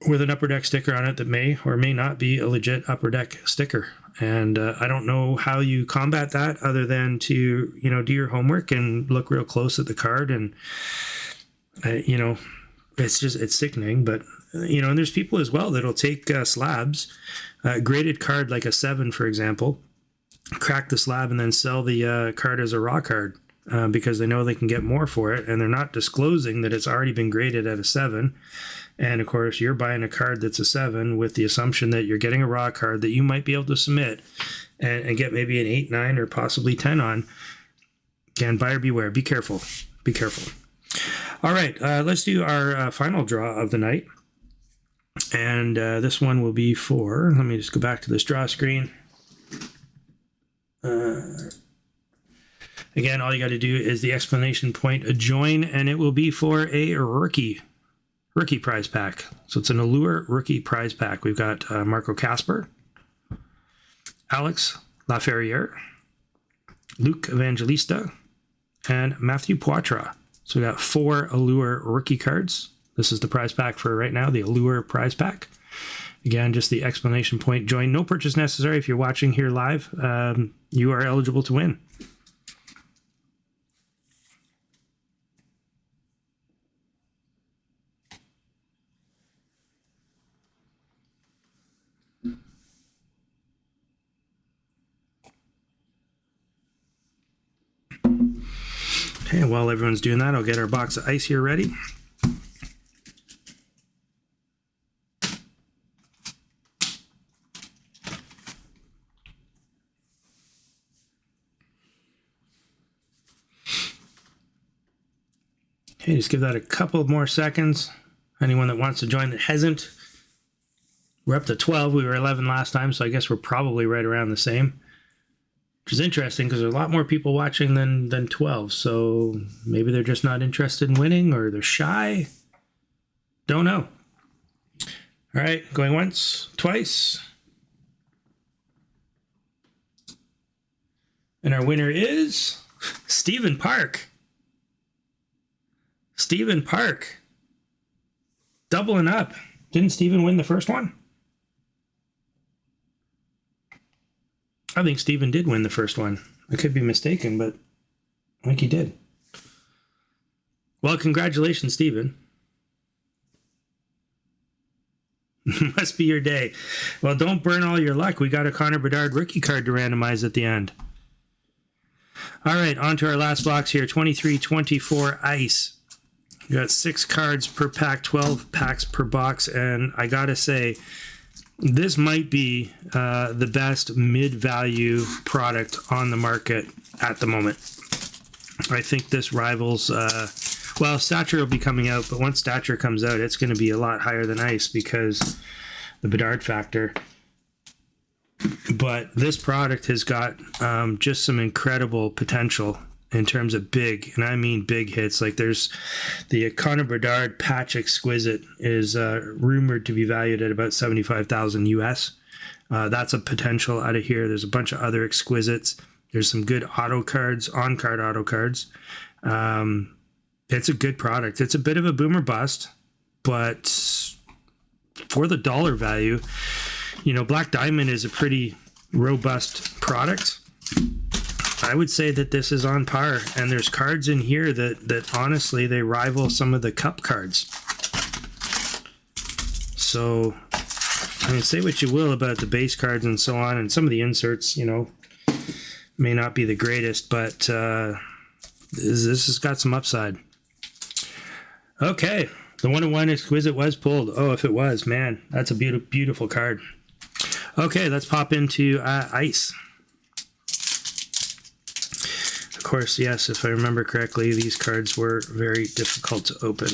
with an upper deck sticker on it that may or may not be a legit upper deck sticker. And I don't know how you combat that other than to do your homework and look real close at the card. And it's sickening. But and there's people as well that'll take slabs, graded card like a 7, for example, crack the slab, and then sell the card as a raw card. because they know they can get more for it, and they're not disclosing that it's already been graded at a 7. And of course, you're buying a card that's a 7 with the assumption that you're getting a raw card that you might be able to submit and get maybe an 8, 9, or possibly 10 on. Again, buyer beware. Be careful. Be careful. All right, let's do our final draw of the night. And this one will be for, let me just go back to this draw screen. Again, all you got to do is the exclamation point, a join, and it will be for a rookie prize pack. So it's an Allure rookie prize pack. We've got Marco Casper, Alex Laferriere, Luke Evangelista, and Matthew Poitras. So we got 4 Allure rookie cards. This is the prize pack for right now, the Allure prize pack. Again, just the exclamation point, join. No purchase necessary. If you're watching here live, you are eligible to win. Okay, while everyone's doing that, I'll get our box of ice here ready. Okay, just give that a couple more seconds. Anyone that wants to join that hasn't, we're up to 12. We were 11 last time, so I guess we're probably right around the same. Which is interesting because there's a lot more people watching than 12. So maybe they're just not interested in winning, or they're shy. Don't know. All right, going once, twice. And our winner is Stephen Park. Stephen Park. Doubling up. Didn't Stephen win the first one? I think Stephen did win the first one. I could be mistaken, but I think he did. Well, congratulations, Stephen. Must be your day. Well, don't burn all your luck. We got a Connor Bedard rookie card to randomize at the end. All right, on to our last box here. 23-24 ice. We got 6 cards per pack, 12 packs per box, and I gotta say, this might be the best mid-value product on the market at the moment. I think this rivals, well, Stature will be coming out, but once Stature comes out, it's going to be a lot higher than Ice because the Bedard factor. But this product has got just some incredible potential in terms of big, and I mean big hits. Like there's the Connor Bedard Patch Exquisite is rumored to be valued at about $75,000 US. That's a potential out of here. There's a bunch of other exquisites. There's some good auto cards, on-card auto cards. It's a good product. It's a bit of a boomer bust, but for the dollar value, you know, Black Diamond is a pretty robust product. I would say that this is on par, and there's cards in here that honestly, they rival some of the cup cards. So, I mean, say what you will about the base cards and so on, and some of the inserts, you know, may not be the greatest, but this has got some upside. Okay, the 1-of-1 Exquisite was pulled. Oh, if it was, man, that's a beautiful card. Okay, let's pop into Ice. Of course, yes, if I remember correctly, these cards were very difficult to open.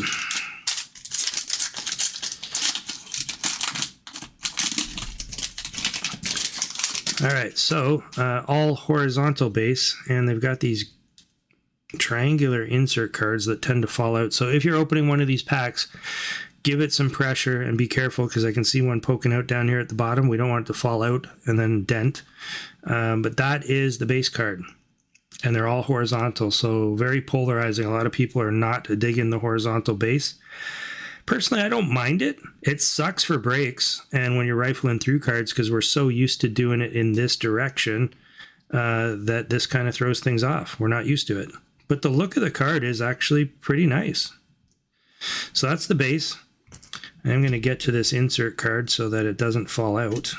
All right, so all horizontal base, and they've got these triangular insert cards that tend to fall out. So if you're opening one of these packs, give it some pressure and be careful, because I can see one poking out down here at the bottom. We don't want it to fall out and then dent. But that is the base card, and they're all horizontal, so very polarizing. A lot of people are not digging the horizontal base. Personally, I don't mind it. It sucks for breaks and when you're rifling through cards, because we're so used to doing it in this direction that this kind of throws things off. We're not used to it. But the look of the card is actually pretty nice. So that's the base. I'm going to get to this insert card so that it doesn't fall out.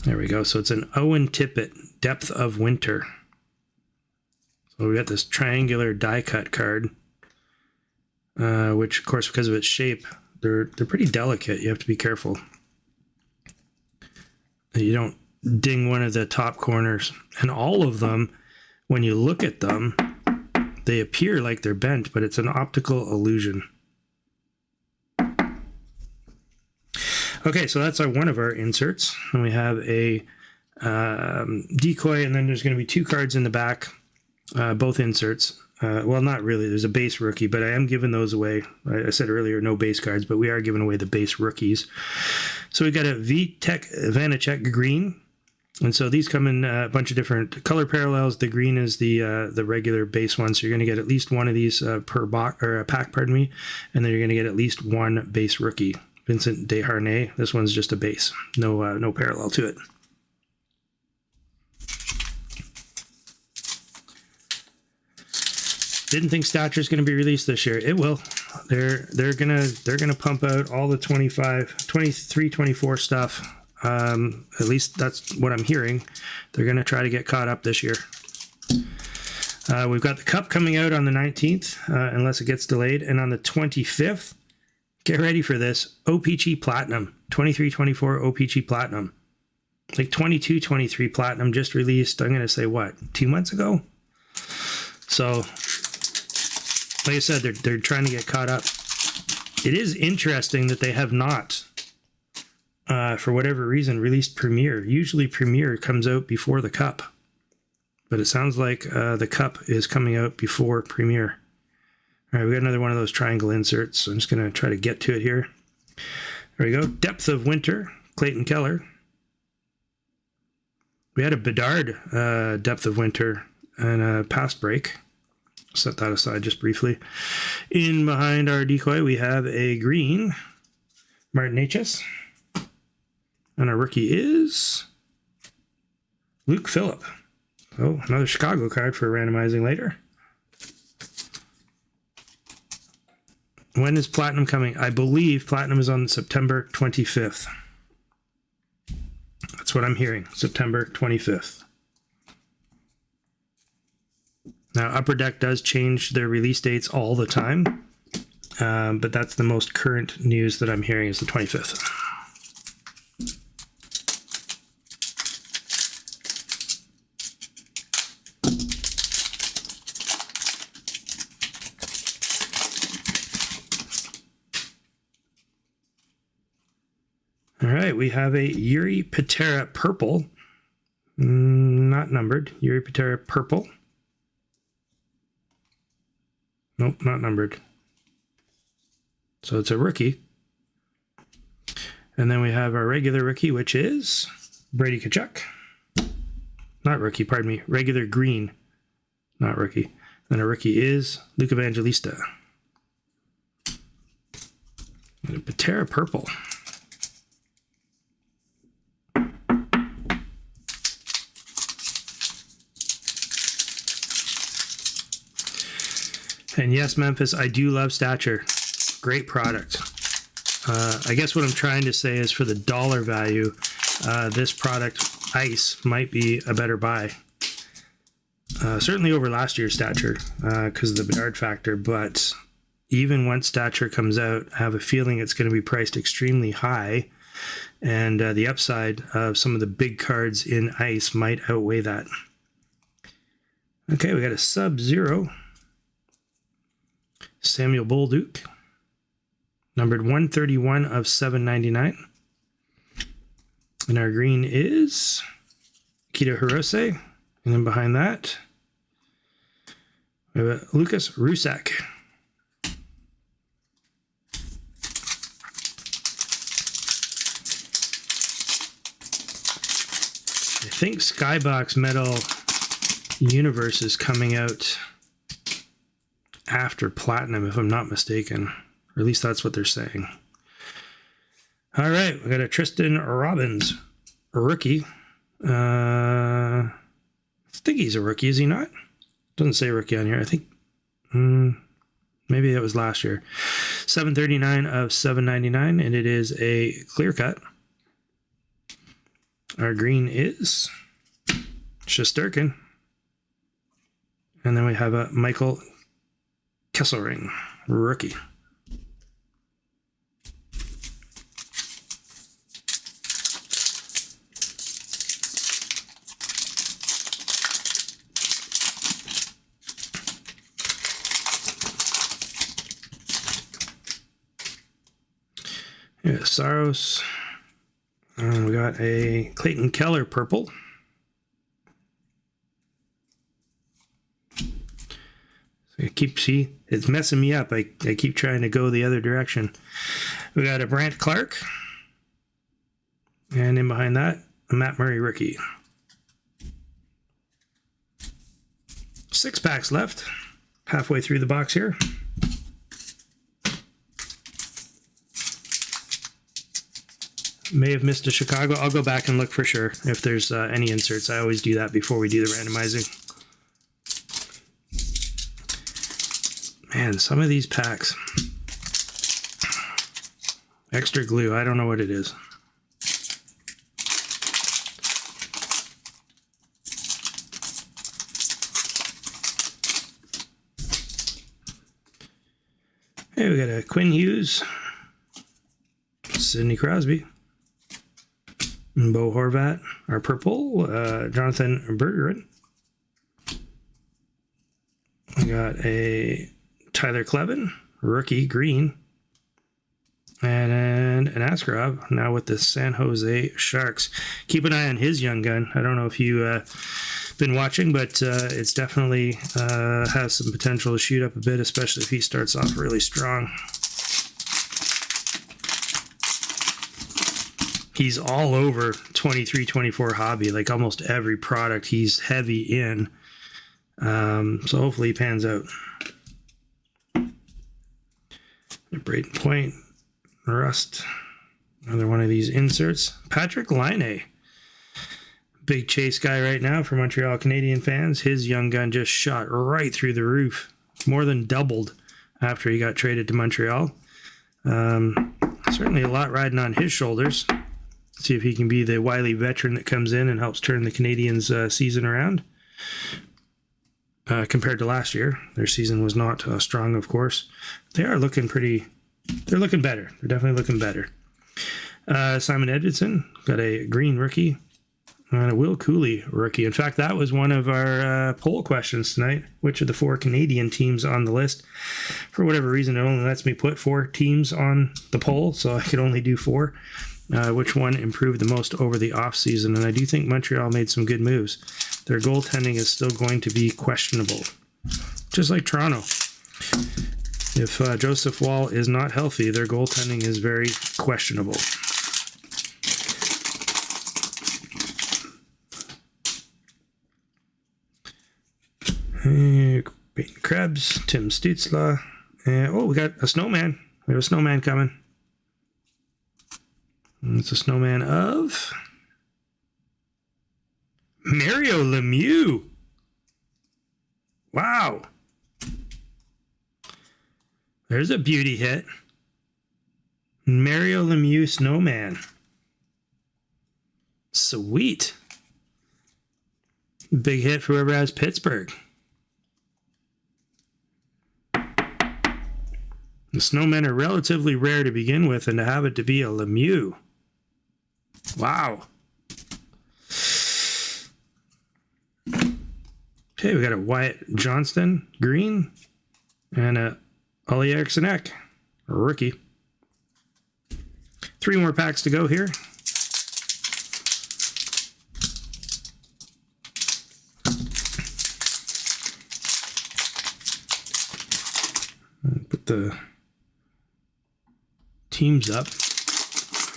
There we go. So it's an Owen Tippett, Depth of Winter. So we got this triangular die cut card, which of course, because of its shape, they're pretty delicate. You have to be careful that you don't ding one of the top corners. And all of them, when you look at them, they appear like they're bent, but it's an optical illusion. Okay, so that's one of our inserts. And we have a decoy, and then there's going to be two cards in the back, both inserts. Well, not really. There's a base rookie, but I am giving those away. I said earlier, no base cards, but we are giving away the base rookies. So we got a Vitek Vanacek green. And so these come in a bunch of different color parallels. The green is the regular base one. So you're going to get at least one of these per box or a pack, pardon me. And then you're going to get at least one base rookie. Vincent Desharnais. This one's just a base. No parallel to it. Didn't think Stature is going to be released this year. It will. They're gonna pump out all the 25, 23, 24 stuff. At least that's what I'm hearing. They're gonna try to get caught up this year. We've got the Cup coming out on the 19th, unless it gets delayed, and on the 25th. Get ready for this. OPG Platinum, 23-24 OPG Platinum. Like 22-23 Platinum just released, I'm gonna say what, 2 months ago? So like I said, they're trying to get caught up. It is interesting that they have not, for whatever reason, released Premier. Usually Premier comes out before the Cup. But it sounds like the Cup is coming out before Premier. All right, we got another one of those triangle inserts. So I'm just going to try to get to it here. There we go. Depth of Winter, Clayton Keller. We had a Bedard Depth of Winter and a Past Break. Set that aside just briefly. In behind our decoy, we have a green Martin H.S. And our rookie is Luke Phillip. Oh, another Chicago card for randomizing later. When is Platinum coming? I believe Platinum is on September 25th. That's what I'm hearing. September 25th. Now, Upper Deck does change their release dates all the time, but that's the most current news that I'm hearing is the 25th. All right, we have a Yuri Patera Purple, not numbered, Yuri Patera Purple. Nope, not numbered. So it's a rookie. And then we have our regular rookie, which is Brady Tkachuk. Not rookie, pardon me. Regular green, not rookie. Then our rookie is Luke Evangelista. And a Patera Purple. And yes, Memphis, I do love Stature. Great product. I guess what I'm trying to say is for the dollar value, this product, Ice, might be a better buy. Certainly over last year's Stature because of the Bedard factor, but even once Stature comes out, I have a feeling it's going to be priced extremely high, and the upside of some of the big cards in Ice might outweigh that. Okay, we got a Sub-Zero. Samuel Bolduc, numbered 131 of 799. And our green is Akito Hirose. And then behind that, we have Lucas Rusak. I think Skybox Metal Universe is coming out after Platinum, if I'm not mistaken. Or at least that's what they're saying. All right, we got a Tristan Robbins, a rookie. I think he's a rookie, is he not? Doesn't say rookie on here. I think maybe it was last year. 739 of 799, and it is a clear cut. Our green is Shesterkin. And then we have a Michael Kesselring, rookie. Yeah, Saros. We got a Clayton Keller purple. It's messing me up. I keep trying to go the other direction. We got a Brant Clark. And in behind that, a Matt Murray rookie. 6 packs left. Halfway through the box here. May have missed a Chicago. I'll go back and look for sure if there's any inserts. I always do that before we do the randomizing. Man, some of these packs. Extra glue. I don't know what it is. Hey, we got a Quinn Hughes, Sidney Crosby, Bo Horvat, our purple, Jonathan Bergeron. We got a Tyler Kleven, rookie, green. And an Askarov, now with the San Jose Sharks. Keep an eye on his young gun. I don't know if you been watching, but it's definitely has some potential to shoot up a bit, especially if he starts off really strong. He's all over 23-24 hobby, like almost every product he's heavy in. So hopefully he pans out. Brayden Point, Rust, another one of these inserts. Patrick Laine, big chase guy right now for Montreal Canadian fans. His young gun just shot right through the roof, more than doubled after he got traded to Montreal. Certainly a lot riding on his shoulders. See if he can be the wily veteran that comes in and helps turn the Canadians' season around. Compared to last year, their season was not strong, of course. They are looking pretty. They're looking better. They're definitely looking better. Simon Edvidson got a green rookie and a Will Cooley rookie. In fact, that was one of our poll questions tonight. Which of the 4 Canadian teams on the list? For whatever reason, it only lets me put 4 teams on the poll, so I could only do 4. Which one improved the most over the offseason? And I do think Montreal made some good moves. Their goaltending is still going to be questionable, just like Toronto. If Joseph Wall is not healthy, their goaltending is very questionable. Peyton Krebs, Tim Stützle, and we got a snowman. We have a snowman coming. And it's a snowman of Mario Lemieux. Wow. There's a beauty hit. Mario Lemieux snowman. Sweet. Big hit for whoever has Pittsburgh. The snowmen are relatively rare to begin with, and to have it to be a Lemieux. Wow. Okay, we got a Wyatt Johnston green and a Ollie Eriksson Ek, a rookie. 3 more packs to go here. Put the teams up,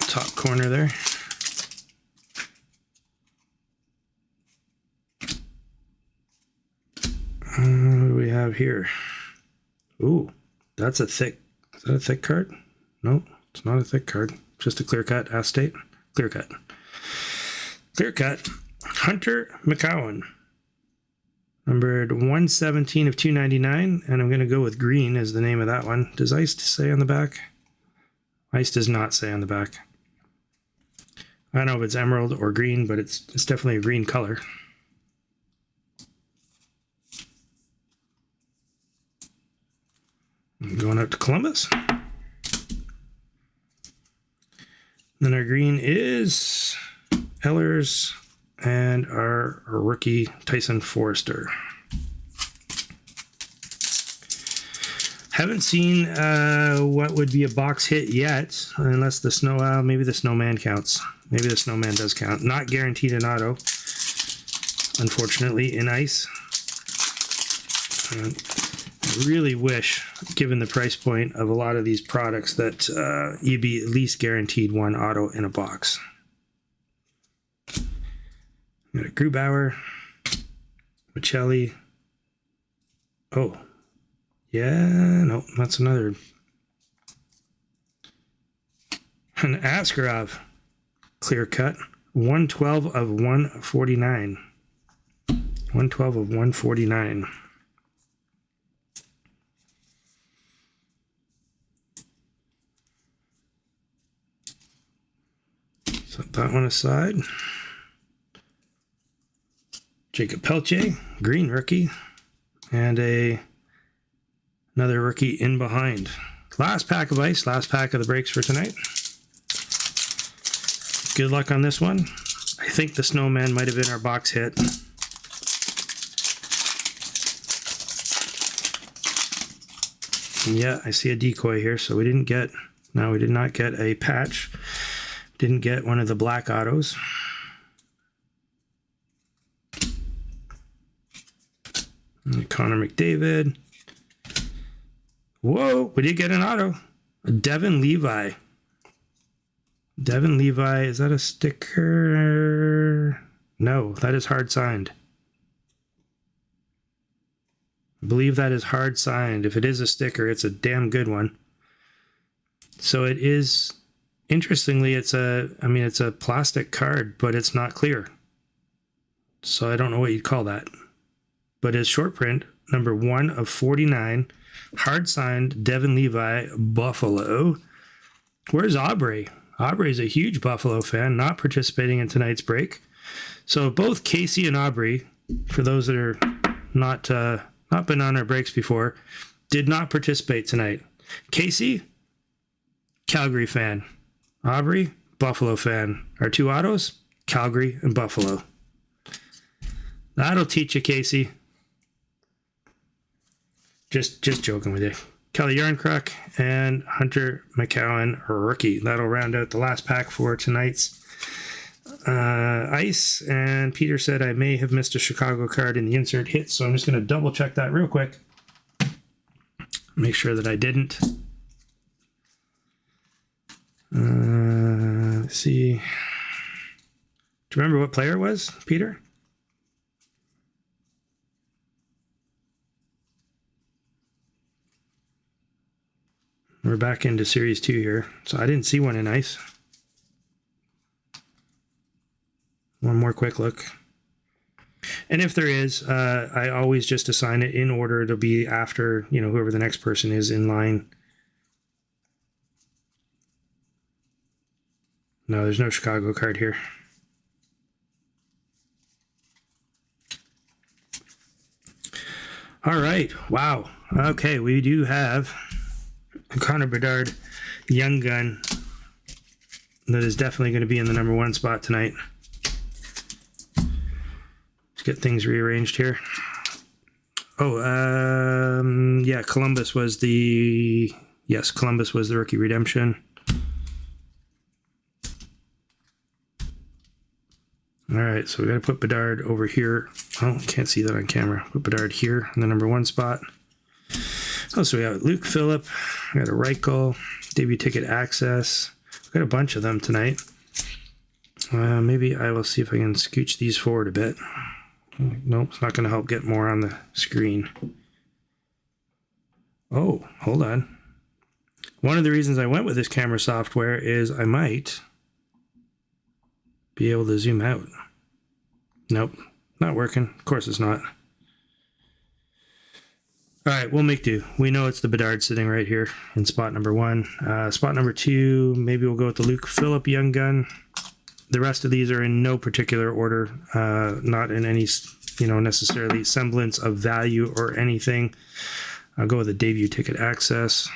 top corner there. What do we have here? Ooh, that's a thick. Is that a thick card? No, it's not a thick card. Just a clear cut. State clear cut. Clear cut. Hunter McCowan, numbered 117 of 299, and I'm going to go with green as the name of that one. Does Ice say on the back? Ice does not say on the back. I don't know if it's emerald or green, but it's definitely a green color. Going out to Columbus. Then our green is Ellers and our rookie Tyson Forrester. Haven't seen what would be a box hit yet, unless the snow, maybe the snowman counts. Maybe the snowman does count. Not guaranteed an auto, unfortunately, in ice. I really wish, given the price point of a lot of these products, that you'd be at least guaranteed one auto in a box. Got a Grubauer, Michelli. Oh, yeah, no, that's another. An Askarov, clear cut. 112 of 149. 112 of 149. Set that one aside. Jacob Pelche, green rookie, and another rookie in behind. Last pack of ice, last pack of the breaks for tonight. Good luck on this one. I think the snowman might have been our box hit. And yeah, I see a decoy here, so we did not get a patch. Didn't get one of the black autos. Connor McDavid. Whoa, we did get an auto. Devin Levi. Devin Levi, is that a sticker? No, that is hard signed. I believe that is hard signed. If it is a sticker, it's a damn good one. So it is, interestingly, it's a plastic card, but it's not clear. So I don't know what you'd call that. But it's short print, number 1 of 49, hard signed, Devin Levi, Buffalo. Where's Aubrey? Aubrey's a huge Buffalo fan, not participating in tonight's break. So both Casey and Aubrey, for those that are not been on our breaks before, did not participate tonight. Casey, Calgary fan. Aubrey, Buffalo fan. Our two autos, Calgary and Buffalo. That'll teach you, Casey. Just joking with you. Kelly Yarncroc and Hunter McCowan, rookie. That'll round out the last pack for tonight's ice. And Peter said I may have missed a Chicago card in the insert hit, so I'm just going to double check that real quick. Make sure that I didn't. Let's see. Do you remember what player it was, Peter? We're back into Series 2 here. So I didn't see one in ice. One more quick look. And if there is, I always just assign it in order. It'll be after, whoever the next person is in line. No, there's no Chicago card here. All right. Wow. Okay, we do have Connor Bedard, young gun, that is definitely going to be in the number 1 spot tonight. Let's get things rearranged here. Oh, yeah, Columbus was the rookie redemption. All right, so we got to put Bedard over here. Oh, can't see that on camera. Put Bedard here in the number 1 spot. Oh, so we have Luke Phillip, we got a Reichel, debut ticket access. We've got a bunch of them tonight. Maybe I will see if I can scooch these forward a bit. Nope, it's not going to help get more on the screen. Oh, hold on. One of the reasons I went with this camera software is I might be able to zoom out. Nope, not working. Of course it's not. All right, we'll make do. We know it's the Bedard sitting right here in spot number 1. Spot number 2, maybe we'll go with the Luke Phillip young gun. The rest of these are in no particular order, not in any, necessarily semblance of value or anything. I'll go with the debut ticket access.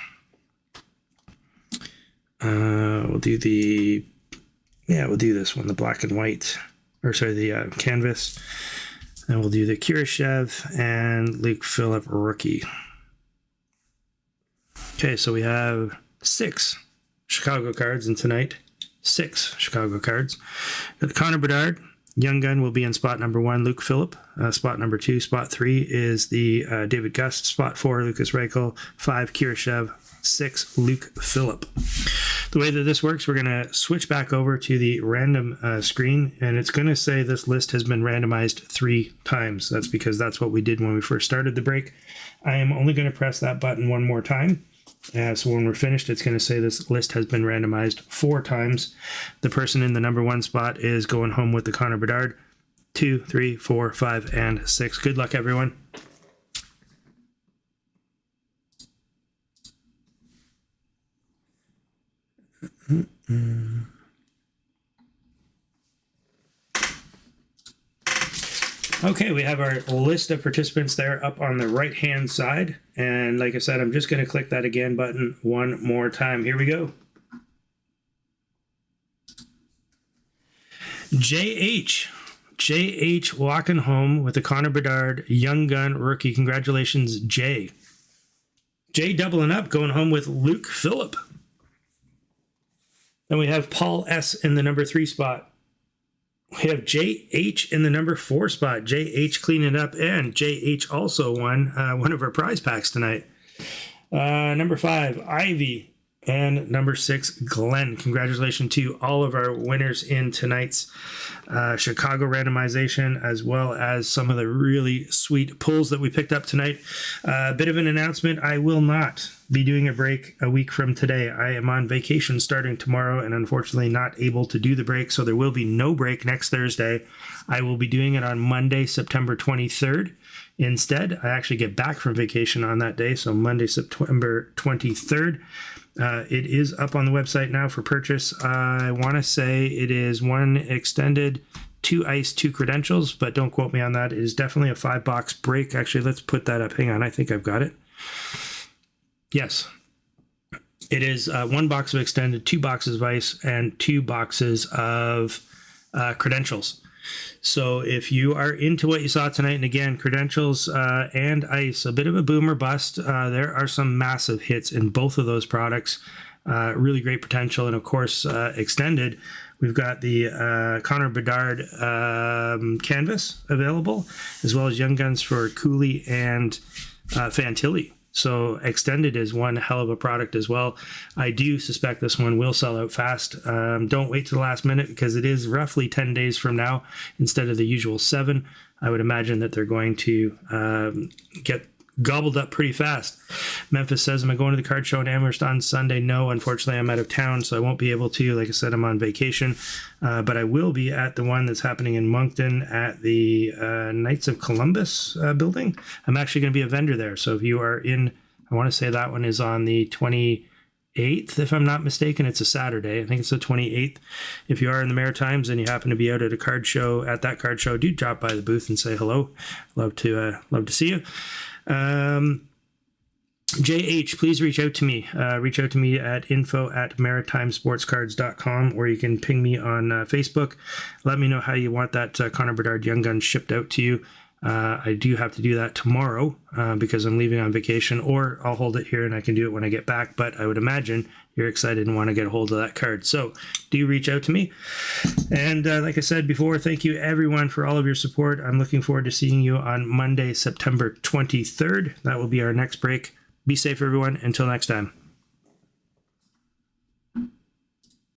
We'll do this one, the black and white, the canvas. And we'll do the Kurashev and Luke Phillip rookie. Okay, so we have 6 Chicago cards in tonight. 6 Chicago cards. Got the Connor Bedard. Young Gun will be in spot number 1, Luke Phillip. Spot number 2. Spot 3 is the David Gust. Spot 4, Lucas Reichel. 5, Kurashev. 6, Luke Phillip. The way that this works, we're going to switch back over to the random screen, and it's going to say this list has been randomized 3 times. That's because that's what we did when we first started the break. I am only going to press that button one more time. So when we're finished, it's going to say this list has been randomized 4 times. The person in the number 1 spot is going home with the Connor Bedard. 2, 3, 4, 5, and 6. Good luck, everyone. Okay, we have our list of participants there up on the right hand side, and like I said, I'm just going to click that again button one more time. Here we go. JH walking home with the Connor Bedard Young Gun rookie. Congratulations, Jay doubling up, going home with Luke Phillip. Then we have Paul S. in the number 3 spot. We have JH in the number 4 spot. JH cleaning up, and JH also won one of our prize packs tonight. Number 5, Ivy. And number 6, Glenn. Congratulations to all of our winners in tonight's Chicago randomization, as well as some of the really sweet pulls that we picked up tonight. A bit of an announcement. I will not be doing a break a week from today. I am on vacation starting tomorrow and unfortunately not able to do the break, so there will be no break next Thursday. I will be doing it on Monday, September 23rd. Instead, I actually get back from vacation on that day, so Monday, September 23rd. It is up on the website now for purchase. I want to say it is 1 extended, 2 ice, 2 credentials, but don't quote me on that. It is definitely a 5-box break. Actually, let's put that up. Hang on, I think I've got it. Yes. It is 1 box of extended, 2 boxes of ice, and 2 boxes of credentials. So if you are into what you saw tonight, and again, credentials and ice, a bit of a boom or bust, there are some massive hits in both of those products. Really great potential. And of course, extended, we've got the Connor Bedard canvas available, as well as Young Guns for Cooley and Fantilli. So extended is one hell of a product as well. I do suspect this one will sell out fast. Don't wait to the last minute because it is roughly 10 days from now instead of the usual 7. I would imagine that they're going to get gobbled up pretty fast. Memphis says, am I going to the card show in Amherst on Sunday? No, unfortunately, I'm out of town, so I won't be able to. Like I said, I'm on vacation, but I will be at the one that's happening in Moncton at the Knights of Columbus building. I'm actually going to be a vendor there, so if you are in, I want to say that one is on the 28th, if I'm not mistaken. It's a Saturday. I think it's the 28th. If you are in the Maritimes and you happen to be out at a card show, do drop by the booth and say hello. Love to see you. JH, please reach out to me. Reach out to me at info@maritimesportscards.com, or you can ping me on Facebook. Let me know how you want that Connor Bedard Young Gun shipped out to you. I do have to do that tomorrow because I'm leaving on vacation, or I'll hold it here and I can do it when I get back. But I would imagine you're excited and want to get a hold of that card. So do reach out to me. And like I said before, thank you everyone for all of your support. I'm looking forward to seeing you on Monday, September 23rd. That will be our next break. Be safe, everyone. Until next time.